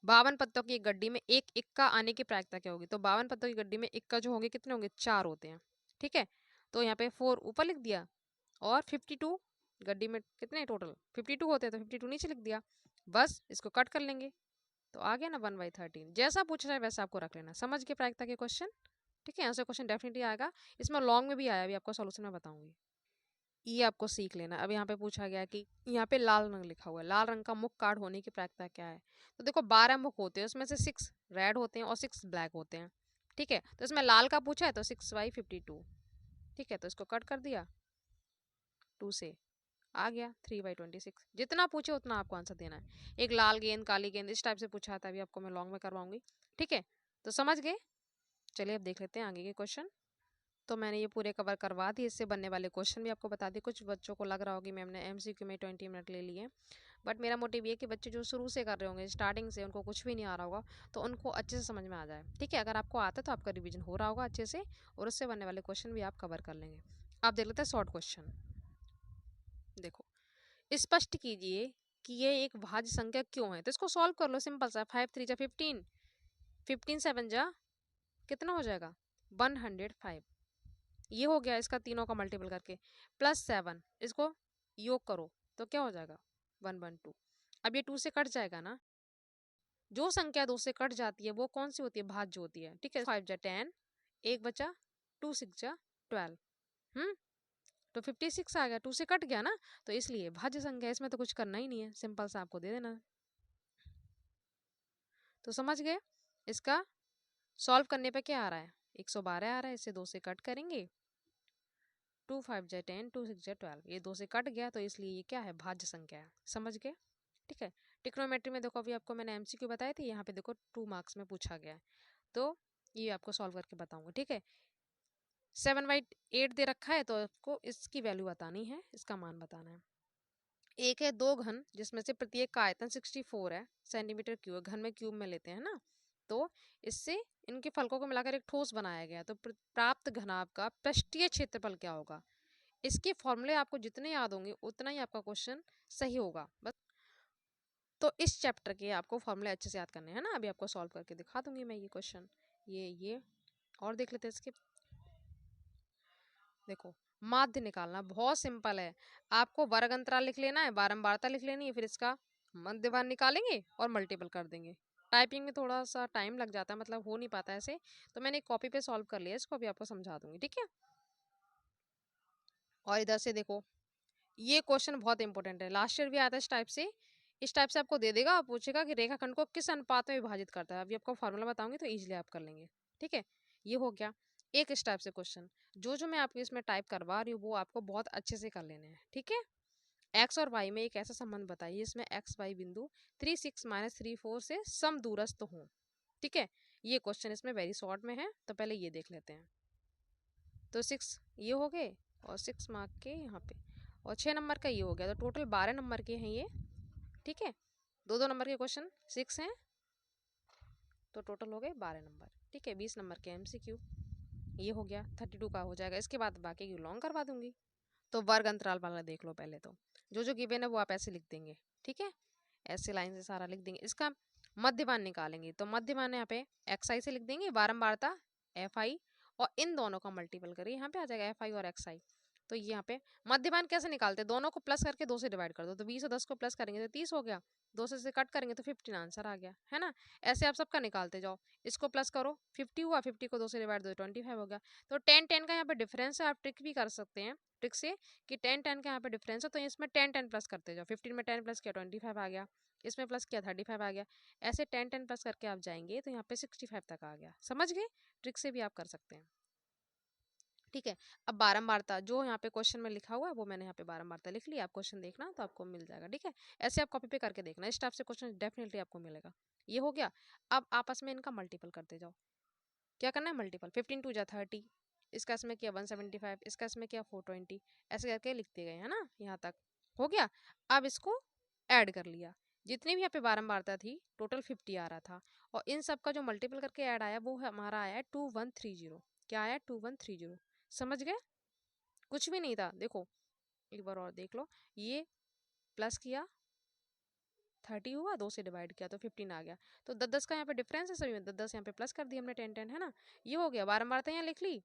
52 पत्तों की एक गड्डी में एक इक्का आने की प्रायिकता क्या होगी? तो 52 पत्तों की गड्डी में इक्का जो होंगे कितने होंगे? 4 होते हैं, ठीक है। तो यहाँ पे 4 ऊपर लिख दिया, और 52 गड्डी में कितने टोटल? 52 होते हैं तो 52 नीचे लिख दिया। बस इसको कट कर लेंगे तो आ गया ना 1/13। जैसा पूछ रहा है वैसा आपको रख लेना। समझ के प्रायिकता के क्वेश्चन। ठीक है, यहाँ से क्वेश्चन डेफिनेटली आएगा। इसमें लॉन्ग में भी आया, अभी आपको सोल्यूशन में बताऊंगी। ये आपको सीख लेना। अब यहाँ पे पूछा गया कि यहाँ पे लाल रंग लिखा हुआ है, लाल रंग का मुख कार्ड होने की प्रायिकता क्या है। तो देखो 12 मुख होते हैं, उसमें से 6 रेड होते हैं और 6 ब्लैक होते हैं। ठीक है, तो इसमें लाल का पूछा है तो 6/52। ठीक है, तो इसको कट कर दिया 2 से, आ गया 3/26। जितना पूछे उतना आपको आंसर देना है। एक लाल गेंद काली गेंद इस टाइप से पूछा था, अभी आपको मैं लॉन्ग में करवाऊंगी। ठीक है, तो समझ गए। चलिए अब देख लेते हैं आगे के क्वेश्चन। तो मैंने ये पूरे कवर करवा दिए, इससे बनने वाले क्वेश्चन भी आपको बता दिए। कुछ बच्चों को लग रहा होगा कि मैम ने एमसीक्यू में 20 मिनट ले लिए, बट मेरा मोटिव ये है कि बच्चे जो शुरू से कर रहे होंगे, स्टार्टिंग से उनको कुछ भी नहीं आ रहा होगा, तो उनको अच्छे से समझ में आ जाए। ठीक है, अगर आपको आता है तो आपका रिवीजन हो रहा होगा अच्छे से, और उससे बनने वाले क्वेश्चन भी आप कवर कर लेंगे। आप देख लेते हैं शॉर्ट क्वेश्चन। देखो, स्पष्ट कीजिए कि ये एक भाज्य संख्या क्यों है। तो इसको सॉल्व कर लो, सिंपल सा। 5 3 जा 15, 15 7 जा कितना हो जाएगा 105। ये हो गया इसका तीनों का मल्टीपल करके, +7 इसको योग करो तो क्या हो जाएगा 112। अब ये 2 से कट जाएगा ना, जो संख्या 2 से कट जाती है वो कौन सी होती है, भाज्य होती है। ठीक है, 5 जा 10, एक बचा, 2 6 जा 12। तो 56 आ गया, 2 से कट गया ना, तो इसलिए भाज्य संख्या, इसमें तो कुछ करना ही नहीं है, सिंपल सा आपको दे देना। तो समझ गए। इसका सॉल्व करने पे क्या आ रहा है, 112 आ रहा है। इसे 2 से कट करेंगे, 2 5 जा 10, 2 6 जा 12, ये 2 से कट गया तो इसलिए ये क्या है, भाज्य संख्या है। समझ गए। ठीक है, ट्रिग्नोमेट्री में देखो, अभी आपको मैंने एमसीक्यू बताए थे, यहाँ पे देखो 2 मार्क्स में पूछा गया है, तो ये आपको सॉल्व करके बताऊंगा। ठीक है, 7/8 दे रखा है, तो आपको इसकी वैल्यू बतानी है, इसका मान बताना है। एक है 2 घन, जिसमें से प्रत्येक का आयतन 64 है सेंटीमीटर क्यूब, घन में क्यूब में लेते हैं ना, तो इससे इनके फलकों को मिलाकर एक ठोस बनाया गया, तो प्राप्त घनाभ का पृष्ठीय क्षेत्रफल क्या होगा। इसके फॉर्मूले आपको जितने याद होंगे उतना ही आपका क्वेश्चन सही होगा। बस, तो इस चैप्टर के आपको फॉर्मूले अच्छे से याद करने हैं ना। अभी आपको सॉल्व करके दिखा दूंगी मैं ये क्वेश्चन। ये और देख लेते हैं इसके। देखो, माध्य निकालना बहुत सिंपल है। आपको वर्ग अंतराल लिख लेना है, बारंबारता लिख लेनी है, फिर इसका मध्यमान निकालेंगे और मल्टीपल कर देंगे। टाइपिंग में थोड़ा सा टाइम लग जाता है, मतलब हो नहीं पाता ऐसे, तो मैंने कॉपी पे सॉल्व कर लिया, इसको अभी आपको समझा दूंगी। ठीक है, और इधर से देखो, ये क्वेश्चन बहुत इंपॉर्टेंट है, लास्ट ईयर भी आया था इस टाइप से। इस टाइप से आपको दे देगा, आप पूछेगा कि रेखाखंड को किस अनुपात में विभाजित करता है। अभी आपको फॉर्मूला बताऊंगी तो इजीली आप कर लेंगे। ठीक है, ये हो गया एक इस टाइप से क्वेश्चन। जो जो मैं आपको इसमें टाइप करवा रही हूँ वो आपको बहुत अच्छे से कर लेने हैं। ठीक है, एक्स और वाई में एक ऐसा संबंध बताइए इसमें एक्स वाई बिंदु 3 6 -3 4 से समदूरस्थ हों। ठीक है, ये क्वेश्चन इसमें वेरी शॉर्ट में है, तो पहले ये देख लेते हैं। तो 6 ये हो गए, और 6 मार्क के यहाँ पे, और 6 नंबर का ये हो गया, तो टोटल 12 नंबर के हैं ये। ठीक है, 2 2 नंबर के क्वेश्चन 6 हैं, तो टोटल हो गए 12 नंबर। ठीक है, 20 नंबर के एमसीक्यू, ये हो गया 32 का हो जाएगा। इसके बाद बाकी की लॉन्ग करवा दूंगी। तो वर्ग अंतराल वाला देख लो पहले, तो जो जो गिवन है वो आप ऐसे लिख देंगे। ठीक है, ऐसे लाइन से सारा लिख देंगे। इसका मध्यमान निकालेंगे, तो मध्यमान यहाँ पे एक्स आई से लिख देंगे, बारंबारता एफ आई, और इन दोनों का मल्टीपल करिए, यहाँ पे आ जाएगा एफ आई और एक्स आई। तो ये यहाँ पे मध्यमान कैसे निकालते हैं, दोनों को प्लस करके 2 से डिवाइड कर दो, तो 20 और 10 को प्लस करेंगे तो 30 हो गया, 2 से कट करेंगे तो 15 आंसर आ गया, है ना। ऐसे आप सबका निकालते जाओ, इसको प्लस करो 50 हुआ, 50 को 2 से डिवाइड दो 25 हो गया। तो 10 10 का यहाँ पे डिफरेंस है, आप ट्रिक भी कर सकते हैं ट्रिक से कि 10 10 का यहाँ पे डिफरेंस है, तो इसमें 10 10 प्लस करते जाओ। 15 में 10 प्लस किया 25 आ गया, इसमें प्लस किया 35 आ गया। ऐसे 10 10 प्लस करके आप जाएंगे तो यहाँ पे 65 तक आ गया। समझ गए, ट्रिक से भी आप कर सकते हैं। ठीक है, अब बारंबारता जो यहाँ पे क्वेश्चन में लिखा हुआ है वो मैंने यहाँ पे बारंबारता लिख लिया, आप क्वेश्चन देखना तो आपको मिल जाएगा। ठीक है, ऐसे आप कॉपी पे करके देखना, इस टाइप से क्वेश्चन डेफिनेटली आपको मिलेगा। ये हो गया, अब आपस में इनका मल्टीपल करते जाओ। क्या करना है, मल्टीपल। 15 2 जा 30, इसका इसमें किया 175, इसका इसमें किया 420, ऐसे करके लिखते गए, है ना। यहाँ तक हो गया। अब इसको ऐड कर लिया, जितनी भी यहाँ पे बारंबारता थी टोटल 50 आ रहा था, और इन सब का जो मल्टीपल करके ऐड आया वो हमारा आया 2130। क्या आया, 2130। समझ गए, कुछ भी नहीं था। देखो एक बार और देख लो, ये प्लस किया 30 हुआ, 2 से डिवाइड किया तो 15 आ गया, तो 10 10 का यहाँ पे डिफरेंस है सभी में, 10 10 यहाँ पे प्लस कर दिया हमने 10 10, है ना। ये हो गया, बारंबारता यहाँ लिख ली,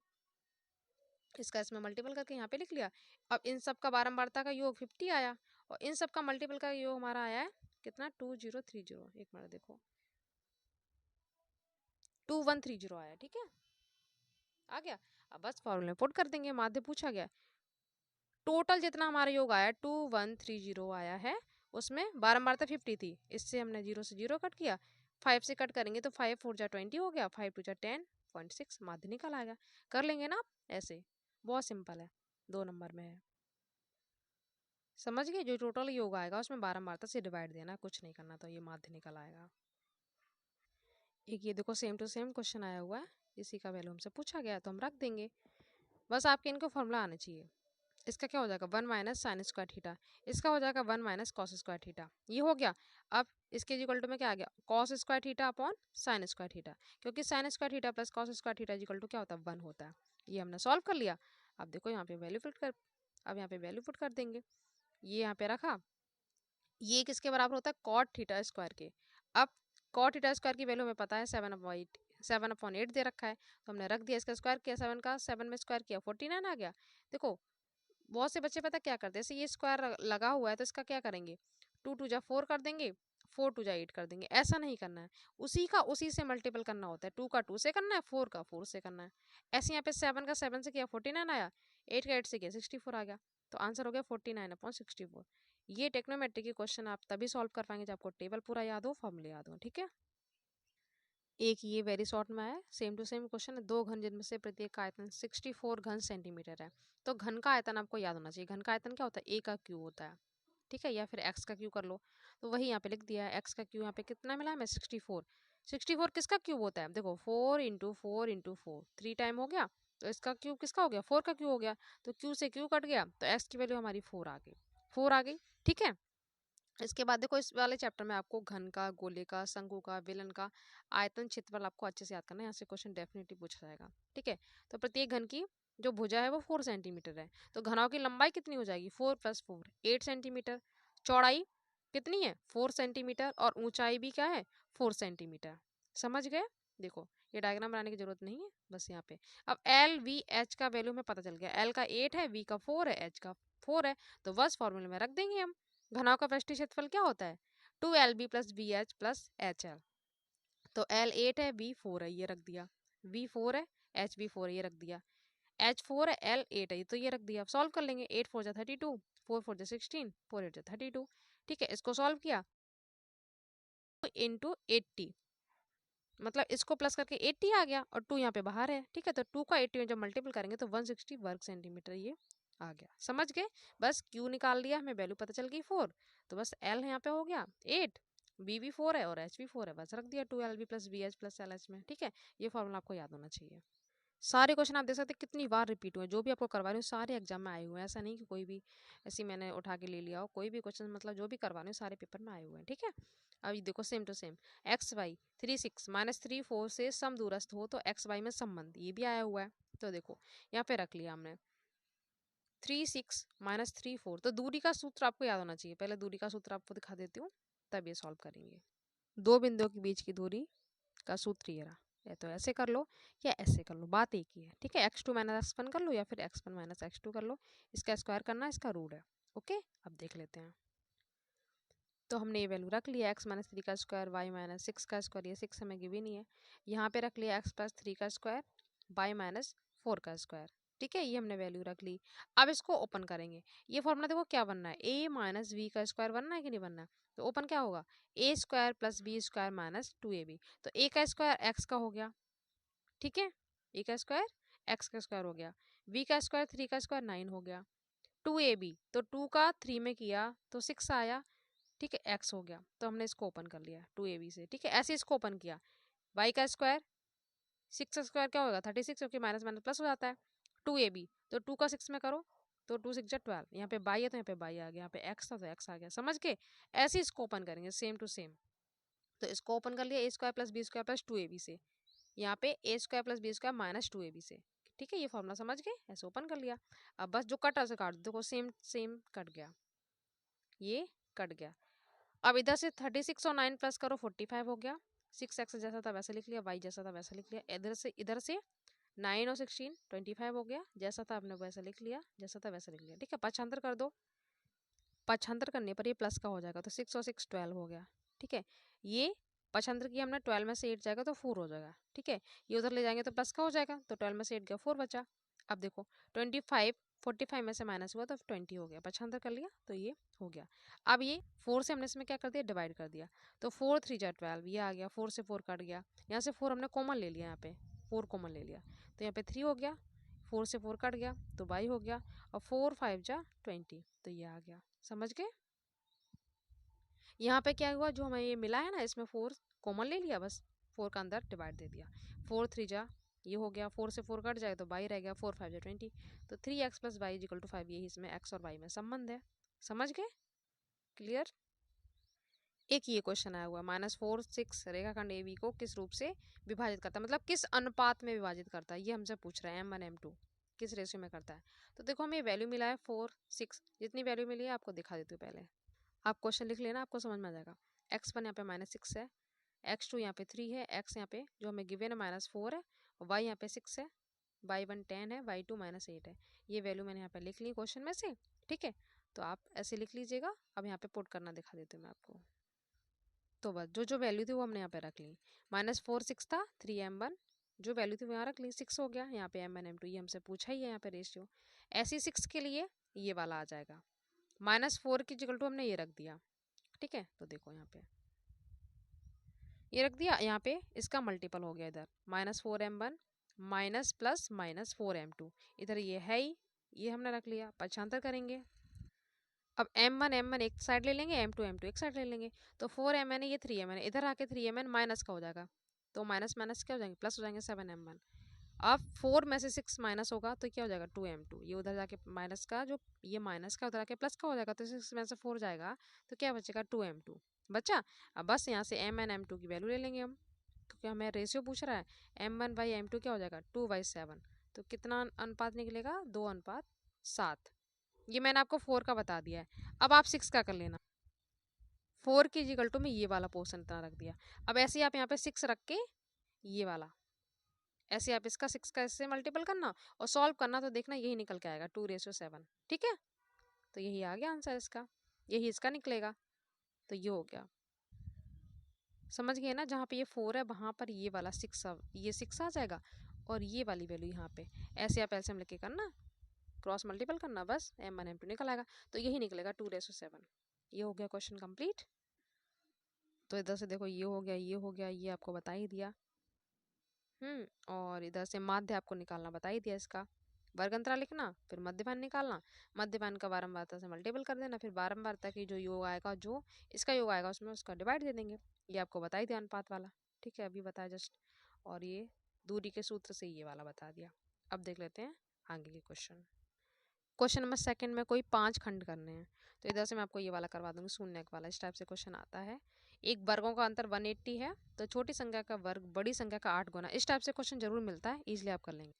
इसका इसमें मल्टीपल करके यहाँ पे लिख लिया। अब इन सब का बारंबारता का योग 50 आया, और इन सब का मल्टीपल का योग हमारा आया है कितना 2030, एक मिनट देखो, 2130 आया, ठीक है, आ गया। अब बस फॉर्मूले में पुट कर देंगे, माध्य पूछा गया। टोटल जितना हमारा योग आया 2130 आया है, उसमें बारंबारता 50 थी, इससे हमने 0 से 0 कट किया, 5 से कट करेंगे तो 5 4 जा 20 हो गया, 5 2 जा 10.6, माध्य निकल आएगा। कर लेंगे ना आप ऐसे, बहुत सिंपल है, 2 नंबर में है। समझ गए, जो टोटल योग आएगा उसमें बारंबारता से डिवाइड देना, कुछ नहीं करना, तो ये माध्य निकल आएगा। एक ये देखो सेम टू सेम क्वेश्चन आया हुआ है, इसी का वैल्यू हमसे पूछा गया, तो हम रख देंगे, बस आपके इनको फॉर्मूला आना चाहिए। इसका क्या हो जाएगा 1 माइनस साइन स्क्वायर थीटा, इसका हो जाएगा 1 माइनस कॉस स्क्वायर थीटा, ये हो गया। अब इसके इक्वल टू में क्या आ गया, cos square theta upon sine square theta, क्योंकि sine square theta plus cos square theta equal to क्या होता है 1 होता है। ये हमने सॉल्व कर लिया। अब देखो यहाँ पे वैल्यू पुट कर, अब यहाँ पे वैल्यू पुट कर देंगे, ये यहाँ पे रखा, ये किसके बराबर होता है कॉट थीटा स्क्वायर के। अब कॉट थीटा स्क्वायर की वैल्यू हमें पता है 7/8 दे रखा है, तो हमने रख दिया, इसका स्क्वायर किया 7 का, 7 में स्क्वायर किया 49 आ गया। देखो बहुत से बच्चे पता क्या करते हैं, जैसे ये स्क्वायर लगा हुआ है तो इसका क्या करेंगे, 2 2 जा 4 कर देंगे, 4 2 जा 8 कर देंगे, ऐसा नहीं करना है, उसी का उसी से मल्टीपल करना होता है, 2 का 2 से करना है, 4 का 4 से करना है। ऐसे यहाँ पे 7 का 7 से किया 49 आया, 8 का 8 से किया 64 आ गया, तो आंसर हो गया 49/64। ये टेक्नोमेट्री के क्वेश्चन आप तभी सॉल्व कर पाएंगे जब आपको टेबल पूरा याद हो, फॉर्मूले याद हो, ठीक है। एक ये वेरी शॉर्ट में है, सेम टू सेम क्वेश्चन है, 2 घन जिनमें से प्रत्येक का आयतन 64 घन सेंटीमीटर है, तो घन का आयतन आपको याद होना चाहिए, घन का आयतन क्या होता है, ए का क्यू होता है, ठीक है, या फिर एक्स का क्यू कर लो, तो वही यहाँ पे लिख दिया है, एक्स का क्यू यहाँ पे कितना मिला हमें 64, 64 किसका क्यूब होता है, देखो 4 × 4 × 4 3 टाइम हो गया, तो इसका क्यूब किसका हो गया 4 का क्यू हो गया, तो क्यू से क्यू कट गया, तो एक्स की वैल्यू हमारी 4 आ गई, 4 आ गई, ठीक है। इसके बाद देखो इस वाले चैप्टर में आपको घन का, गोले का, शंकु का, बेलन का आयतन क्षेत्रफल आपको अच्छे से याद करना है, यहाँ से क्वेश्चन डेफिनेटली पूछा जाएगा, ठीक है। तो प्रत्येक घन की जो भुजा है वो 4 सेंटीमीटर है, तो घनाव की लंबाई कितनी हो जाएगी 4 + 4 8 सेंटीमीटर, चौड़ाई कितनी है 4 सेंटीमीटर, और ऊंचाई भी क्या है 4 सेंटीमीटर। समझ गए, देखो ये डायग्राम बनाने की जरूरत नहीं है, बस यहाँ पे अब एल वी एच का वैल्यू में पता चल गया, एल का 8 है, वी का 4 है, एच का 4 है, तो बस फॉर्मूले में रख देंगे हम। घनाव का पृष्ठीय क्षेत्रफल क्या होता है 2LB + BH + HL, तो L 8 है, B 4 है, ये रख दिया, V 4 है, H भी 4 है, ये रख दिया, H 4 है, L 8 है, तो ये रख दिया। अब सॉल्व कर लेंगे, 8 4 जा 32, 4 4 जा 16, 4 8 जा 32, ठीक है। इसको सॉल्व किया इंटू 80, मतलब इसको प्लस करके 80 आ गया, और 2 यहाँ पे बाहर है, ठीक है, तो 2 का 80 में जब मल्टीपल करेंगे तो 160 वर्ग सेंटीमीटर ये आ गया। समझ गए, बस क्यू निकाल लिया, हमें वैल्यू पता चल गई 4, तो बस एल यहाँ पे हो गया 8, बी भी 4 है और एच भी 4 है, बस रख दिया 2LB + BH + LH में, ठीक है। ये फॉर्मूला आपको याद होना चाहिए। सारे क्वेश्चन आप देख सकते हैं कितनी बार रिपीट हुए, जो भी आपको करवा रही हूँ सारे एग्जाम में आए हुए हैं, ऐसा नहीं कि कोई भी ऐसी मैंने उठा के ले लिया हो, कोई भी क्वेश्चन मतलब जो भी करवा रही हूँ सारे पेपर में आए हुए हैं, ठीक है। अब ये देखो same to same, X Y 3 6 -3 4 से सम दूरस्थ हो तो एक्स वाई में संबंध, ये भी आया हुआ है, तो देखो यहाँ पे रख लिया हमने 3 6 -3 4, तो दूरी का सूत्र आपको याद होना चाहिए, पहले दूरी का सूत्र आपको दिखा देती हूँ तब ये सॉल्व करेंगे। दो बिंदुओं के बीच की दूरी का सूत्र ये रहा, या तो ऐसे कर लो या ऐसे कर लो, बात एक ही है, ठीक है। x2 - x1 कर लो या फिर x1 - x2 कर लो, इसका स्क्वायर करना है, इसका रूट है, ओके। अब देख लेते हैं, तो हमने ये वैल्यू रख लिया, x - 3 का स्क्वायर, y - 6 का स्क्वायर, ये 6 हमें गिवन नहीं है, यहाँ पे रख लिया x + 3 का स्क्वायर, y - 4 का स्क्वायर, ठीक है, ये हमने वैल्यू रख ली। अब इसको ओपन करेंगे, ये फॉर्मूला देखो क्या बनना है, a - v का स्क्वायर बनना है कि नहीं बनना है, तो ओपन क्या होगा a² + b² - 2ab, तो a का स्क्वायर x का हो गया, ठीक है, a का स्क्वायर x का स्क्वायर हो गया, v का स्क्वायर 3 का स्क्वायर 9 हो गया, 2ab तो 2 का 3 में किया तो 6 आया, ठीक है, x हो गया, तो हमने इसको ओपन कर लिया 2ab से, ठीक है। ऐसे इसको ओपन किया, y का स्क्वायर 6 का स्क्वायर क्या होगा 36, क्योंकि माइनस माइनस प्लस हो जाता है, 2ab तो 2 का 6 में करो तो 2 6 जा 12, यहाँ पे बाई है तो यहाँ पे बाई आ गया, यहाँ पे x था तो x आ गया, समझ के ऐसे इसको ओपन करेंगे सेम टू सेम। तो इसको ओपन कर लिया a² + b² + 2ab से, यहाँ पे a² + b² - 2ab से, ठीक है, ये फॉर्मूला समझ गए, ऐसे ओपन कर लिया। अब बस जो कटा से काट दो, देखो सेम सेम कट गया, ये कट गया। अब इधर से 36 और 9 प्लस करो 45 हो गया, 6x जैसा था वैसे लिख लिया, y जैसा था वैसा लिख लिया, इधर से 9 और 16 25 हो गया, जैसा था आपने वैसा लिख लिया, जैसा था वैसा लिख लिया, ठीक है। पक्षांतर कर दो, पक्षांतर करने पर ये प्लस का हो जाएगा, तो 6 और 6 12 हो गया। ठीक है, ये पक्षांतर किया हमने, 12 में से 8 जाएगा तो 4 हो जाएगा। ठीक है, ये उधर ले जाएंगे तो प्लस का हो जाएगा, तो 12 में से 8 गया 4 बचा। अब देखो 25 45 में से माइनस हुआ तो 20 हो गया, पक्षांतर कर लिया तो ये हो गया। अब ये 4 से हमने इसमें क्या कर दिया, डिवाइड कर दिया, तो 4 3 जा 12, ये आ गया, 4 से 4 कट गया, यहाँ से 4 हमने कॉमन ले लिया, यहाँ पे 4 कॉमन ले लिया, तो यहाँ पे 3 हो गया, 4 से 4 कट गया तो y हो गया, और 4 5 जा 20, तो ये आ गया। समझ गए? यहाँ पे क्या हुआ, जो हमें ये मिला है ना, इसमें 4 कॉमन ले लिया, बस 4 का अंदर डिवाइड दे दिया, 4 3 जा ये हो गया, 4 से 4 कट जाए तो y रह गया, 4 5 जा 20, तो 3x plus Y equal to 5, यही इसमें x और y में संबंध है। समझ गए? क्लियर? एक ये क्वेश्चन आया हुआ, -4 6 रेखाखंड ए बी को किस रूप से विभाजित करता है, मतलब किस अनुपात में विभाजित करता है, ये हमसे पूछ रहा है, M1 M2 किस रेशियो में करता है। तो देखो हमें वैल्यू मिला है 4 6, जितनी वैल्यू मिली है आपको दिखा देती हूँ, पहले आप क्वेश्चन लिख लेना, आपको समझ में आ जाएगा। x1 यहाँ पे -6 है, x2 यहाँ पे 3 है, x यहाँ पे जो हमें गिवन है -4 है, और y यहाँ पे 6 है, y1 10 है, y2 -8 है। ये वैल्यू मैंने यहाँ पे लिख ली क्वेश्चन में से। ठीक है, तो आप ऐसे लिख लीजिएगा। अब यहाँ पे पुट करना दिखा देती हूँ मैं आपको। तो बस जो जो वैल्यू थी वो हमने यहाँ पे रख ली, -4 6 था, 3 M1 जो वैल्यू थी वो यहाँ रख ली, 6 हो गया, यहाँ पे M1 M2 ये हमसे पूछा ही है यहाँ पे रेशियो। ऐसी 6 के लिए ये वाला आ जाएगा, -4 की इक्वल टू हमने ये रख दिया। ठीक है, तो देखो यहाँ पे ये रख दिया, यहाँ पे इसका मल्टीपल हो गया, इधर -4 M1 माइनस प्लस -4 M2, इधर ये है ही, ये हमने रख लिया। पक्षांतर करेंगे, अब M1 एक साइड ले लेंगे, M2 एक साइड ले लेंगे, तो 4 Mn है, ये 3 Mn है, इधर आके 3 Mn माइनस का हो जाएगा, तो माइनस माइनस क्या हो जाएंगे, प्लस हो जाएंगे 7 M1। अब 4 में से 6 माइनस होगा तो क्या हो जाएगा 2M2, ये उधर जाके माइनस का, जो ये माइनस का उधर आके प्लस का हो जाएगा, तो 6 में से 4 जाएगा तो क्या बचेगा 2M2 बचा। अब बस यहाँ से Mn M2 की वैल्यू ले लेंगे हम, क्योंकि हमें रेशियो पूछ रहा है। M1/M2 क्या हो जाएगा 2/7, तो कितना अनुपात निकलेगा 2:7। ये मैंने आपको 4 का बता दिया है। अब आप 6 का कर लेना, 4 की इक्वल टू में ये वाला पोर्शन इतना रख दिया। अब ऐसे ही आप यहाँ पे 6 रख के ये वाला, ऐसे आप इसका 6 का इससे मल्टीपल करना और सॉल्व करना, तो देखना यही निकल के आएगा 2:7। ठीक है, तो यही आ गया आंसर इसका, यही इसका निकलेगा, तो ये हो गया। समझ गए ना, जहाँ पे ये 4 है वहाँ पर ये वाला 6 ये 6 आ जाएगा, और ये वाली वैल्यू यहाँ पे ऐसे आप एलसीएम लेके करना, क्रॉस मल्टीपल करना, बस M1 M2 निकल आएगा, तो यही निकलेगा 2:7। ये हो गया क्वेश्चन कंप्लीट। तो इधर से देखो ये हो गया, ये हो गया, ये आपको बता ही दिया। और इधर से माध्य आपको निकालना बता ही दिया, इसका वर्ग अंतराल लिखना, फिर मध्यमान निकालना, मध्यमान का बारंबारता से मल्टीपल कर देना, फिर बारंबारता की जो योग आएगा, जो इसका योग आएगा उसमें उसका डिवाइड दे देंगे। ये आपको बता ही दिया अनुपात वाला। ठीक है, अभी बताया जस्ट, और ये दूरी के सूत्र से ये वाला बता दिया। अब देख लेते हैं आगे के क्वेश्चन। क्वेश्चन नंबर सेकंड में कोई 5 खंड करने हैं, तो इधर से मैं आपको ये वाला करवा दूंगी, शून्य वाला। इस टाइप से क्वेश्चन आता है, एक वर्गों का अंतर 180 है, तो छोटी संख्या का वर्ग बड़ी संख्या का 8 गुना। इस टाइप से क्वेश्चन जरूर मिलता है, इजिली आप कर लेंगे।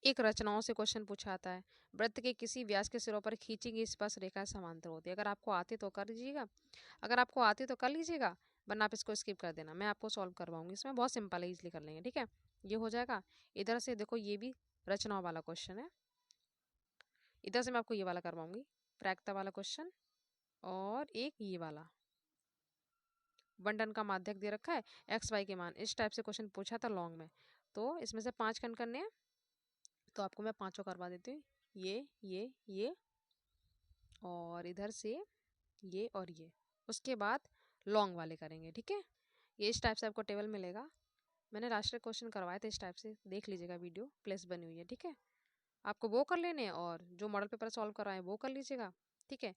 एक रचनाओं से क्वेश्चन पूछा आता है, वृत्त के किसी व्यास के सिरों पर खींची गई स्पर्श रेखा समांतर होती है। अगर आपको आती तो कर लीजिएगा, अगर आपको आती तो कर लीजिएगा, वरना आप इसको स्किप कर देना, मैं आपको सॉल्व करवाऊंगी, इसमें बहुत सिंपल है, इजिली कर लेंगे। ठीक है, ये हो जाएगा। इधर से देखो ये भी रचनाओं वाला क्वेश्चन है, इधर से मैं आपको ये वाला करवाऊंगी, प्रायिकता वाला क्वेश्चन, और एक ये वाला बंटन का माध्यक दे रखा है, एक्स वाई के मान, इस टाइप से क्वेश्चन पूछा था लॉन्ग में। तो इसमें से 5 खंड करने हैं, तो आपको मैं 5 करवा देती हूँ, ये और इधर से ये और ये, उसके बाद लॉन्ग वाले करेंगे। ठीक है, ये इस टाइप से आपको टेबल मिलेगा, मैंने राष्ट्रीय क्वेश्चन करवाए थे इस टाइप से, देख लीजिएगा, वीडियो प्लेस बनी हुई है। ठीक है, आपको वो कर लेने, और जो मॉडल पेपर सॉल्व कराए वो कर लीजिएगा। ठीक है,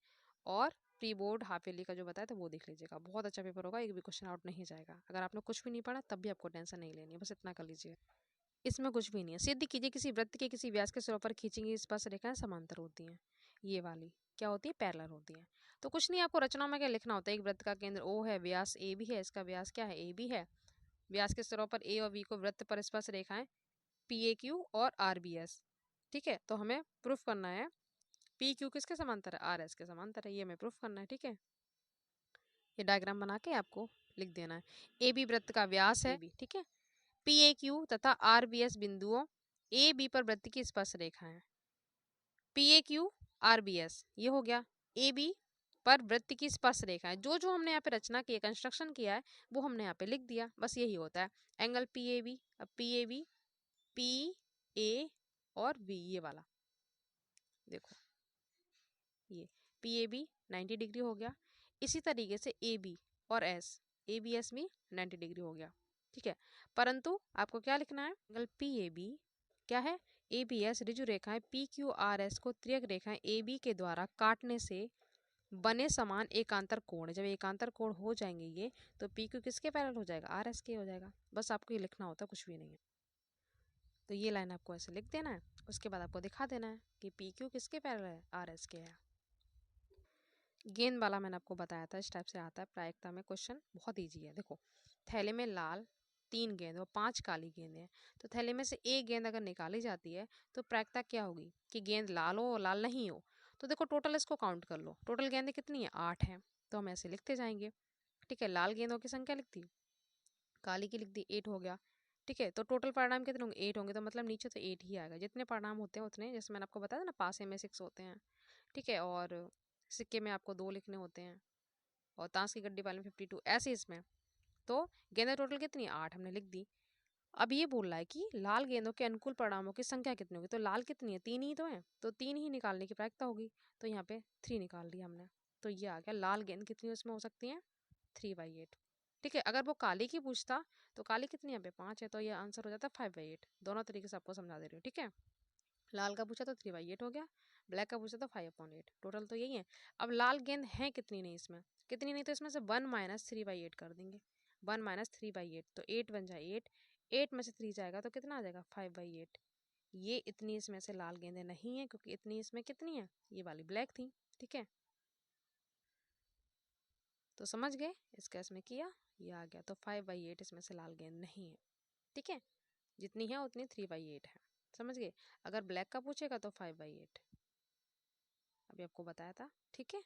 और प्री बोर्ड हाफ ईयरली का जो बताया था वो देख लीजिएगा, बहुत अच्छा पेपर होगा, एक भी क्वेश्चन आउट नहीं जाएगा। अगर आपने कुछ भी नहीं पढ़ा तब भी आपको टेंशन नहीं लेनी है, बस इतना कर लीजिए, इसमें कुछ भी नहीं है। सिद्ध कीजिए किसी वृत्त के किसी व्यास के सिरों पर खींची गई स्पर्श रेखाएं समांतर होती हैं, ये वाली क्या होती है, पैरेलल होती है। तो कुछ नहीं, आपको रचनाओं में क्या लिखना होता है, एक वृत्त का केंद्र O है, व्यास A भी है, इसका व्यास क्या है, AB है, व्यास के सिरों पर A और B को वृत्त पर स्पर्श रेखाएं PAQ और RBS। ठीक है, तो हमें प्रूफ करना है PQ किसके समांतर है, RS के समांतर है, ये हमें प्रूफ करना है। ठीक है, ये डायग्राम बना के आपको लिख देना है, AB वृत्त का व्यास है, ठीक है, PAQ तथा RBS बिंदुओं AB पर वृत्त की स्पर्श रेखा है, PAQ RBS ये हो गया, AB पर वृत्त की स्पर्श रेखा है। जो जो हमने यहाँ पे रचना की है, कंस्ट्रक्शन किया है, वो हमने यहाँ पे लिख दिया, बस यही होता है। एंगल पी ए बी, अब P A B, P A और बी, ये वाला देखो, ये पी ए बी 90 डिग्री हो गया। इसी तरीके से ए बी और एस, ए बी एस भी 90 डिग्री हो गया, ठीक है। परंतु आपको क्या लिखना है, एंगल पी ए बी क्या है, ए बी एस ऋजु रेखाएं पी क्यू आर एस को तिर्यक रेखाएं ए बी के द्वारा काटने से बने समान एकांतर कोण। जब एकांतर कोण हो जाएंगे ये, तो पी क्यू किसके पैरेलल हो जाएगा, आर एस के हो जाएगा। बस आपको ये लिखना होता है, कुछ भी नहीं है। तो ये लाइन आपको ऐसे लिख देना है, उसके बाद आपको दिखा देना है कि पी क्यू किसके पैरेलल है, आर एस के है। गेंद वाला मैंने आपको बताया था, इस टाइप से आता है प्रायिकता में क्वेश्चन, बहुत ईजी है। देखो, थैले में लाल 3 गेंद और 5 काली गेंद है, तो थैले में से एक गेंद अगर निकाली जाती है तो प्रायिकता क्या होगी कि गेंद लाल हो और लाल नहीं हो। तो देखो टोटल इसको काउंट कर लो, टोटल गेंदें कितनी है, 8 है। तो हम ऐसे लिखते जाएंगे, ठीक है। लाल गेंदों की संख्या लिख दी, काली की लिख दी, 8 हो गया, ठीक है। तो टोटल परिणाम कितने होंगे, 8 होंगे, तो मतलब नीचे तो 8 ही आएगा। जितने परिणाम होते हैं उतने, जैसे मैंने आपको बताया था ना, पासे में 6 होते हैं, ठीक है। और सिक्के में आपको 2 लिखने होते हैं, और ताश की गड्डी वाले में 52, ऐसे इसमें। तो गेंदें टोटल कितनी, 8 हमने लिख दी। अब ये बोल रहा है कि लाल गेंदों के अनुकूल परिणामों की संख्या कितनी होगी, तो लाल कितनी है, 3 ही तो है, तो 3 ही निकालने की प्रायिकता होगी। तो यहाँ पे 3 निकाल दिया हमने, तो ये आ गया लाल गेंद कितनी उसमें हो सकती है, 3/8, ठीक है। अगर वो काली की पूछता तो काली कितनी, यहाँ पे 5 है, तो ये आंसर हो जाता है 5/8। दोनों तरीके से आपको समझा दे रही हूँ, ठीक है। लाल का पूछा तो 3/8 हो गया, ब्लैक का पूछा तो 5/8, टोटल तो यही है। अब लाल गेंद है कितनी नहीं इसमें, कितनी नहीं, तो इसमें से 1 - 3/8 कर देंगे, 1 - 3/8, तो 8 बन जाए 8, 8 में से 3 जाएगा तो कितना आ जाएगा, 5/8। ये इतनी इसमें से लाल गेंदें नहीं है, क्योंकि इतनी इसमें कितनी है, ये वाली ब्लैक थी, ठीक है। तो समझ गए, इस केस में किया, ये आ गया, तो 5/8 इसमें से लाल गेंद नहीं है, ठीक है। जितनी है उतनी 3/8 है, समझ गए। अगर ब्लैक का पूछेगा तो 5/8, अभी आपको बताया था, ठीक है।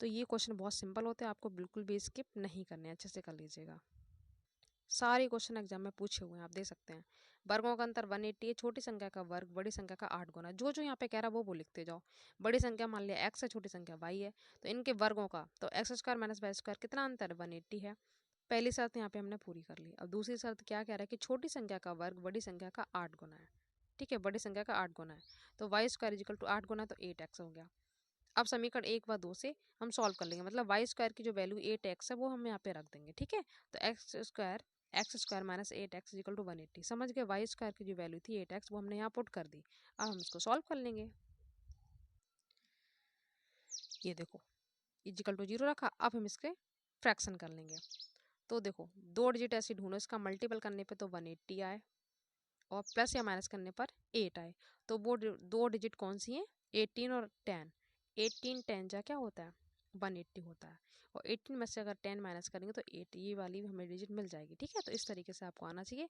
तो ये क्वेश्चन बहुत सिंपल होते हैं, आपको बिल्कुल भी स्किप नहीं करने, अच्छे से कर लीजिएगा। सारे क्वेश्चन एग्जाम में पूछे हुए हैं, आप देख सकते हैं। वर्गों का अंतर 180 है, छोटी संख्या का वर्ग बड़ी संख्या का 8 गुना। जो जो यहाँ पे कह रहा है वो लिखते जाओ। बड़ी संख्या मान लिया x है, छोटी संख्या y है, तो इनके वर्गों का, तो x² - y² कितना अंतर है, 180 है। पहली शर्त यहाँ पे हमने पूरी कर ली। अब दूसरी शर्त क्या कह रहा है कि छोटी संख्या का वर्ग बड़ी संख्या का 8 गुना है, ठीक है, बड़ी संख्या का 8 गुना है। तो y² = 8 गुना, तो 8x हो गया। अब समीकरण 1 व 2 से हम सॉल्व कर लेंगे, मतलब y² की जो वैल्यू 8x है वो हम यहाँ पे रख देंगे, ठीक है। तो x² - 8x = 180, समझ गए। y² की जो वैल्यू थी 8x, वो हमने यहाँ पुट कर दी। अब हम इसको सॉल्व कर लेंगे। ये देखो, = 0 रखा, अब हम इसके फ्रैक्शन कर लेंगे। तो देखो, 2 डिजिट ऐसे ढूंढो, इसका मल्टीपल करने पे तो 180 आए, और प्लस या माइनस करने पर 8 आए। तो वो 2 डिजिट कौन सी हैं, 18 और 10। 18 10 जा क्या होता है, 180 होता है। और 18 में से अगर 10 माइनस करेंगे तो 8, ये वाली हमें डिजिट मिल जाएगी, ठीक है। तो इस तरीके से आपको आना चाहिए,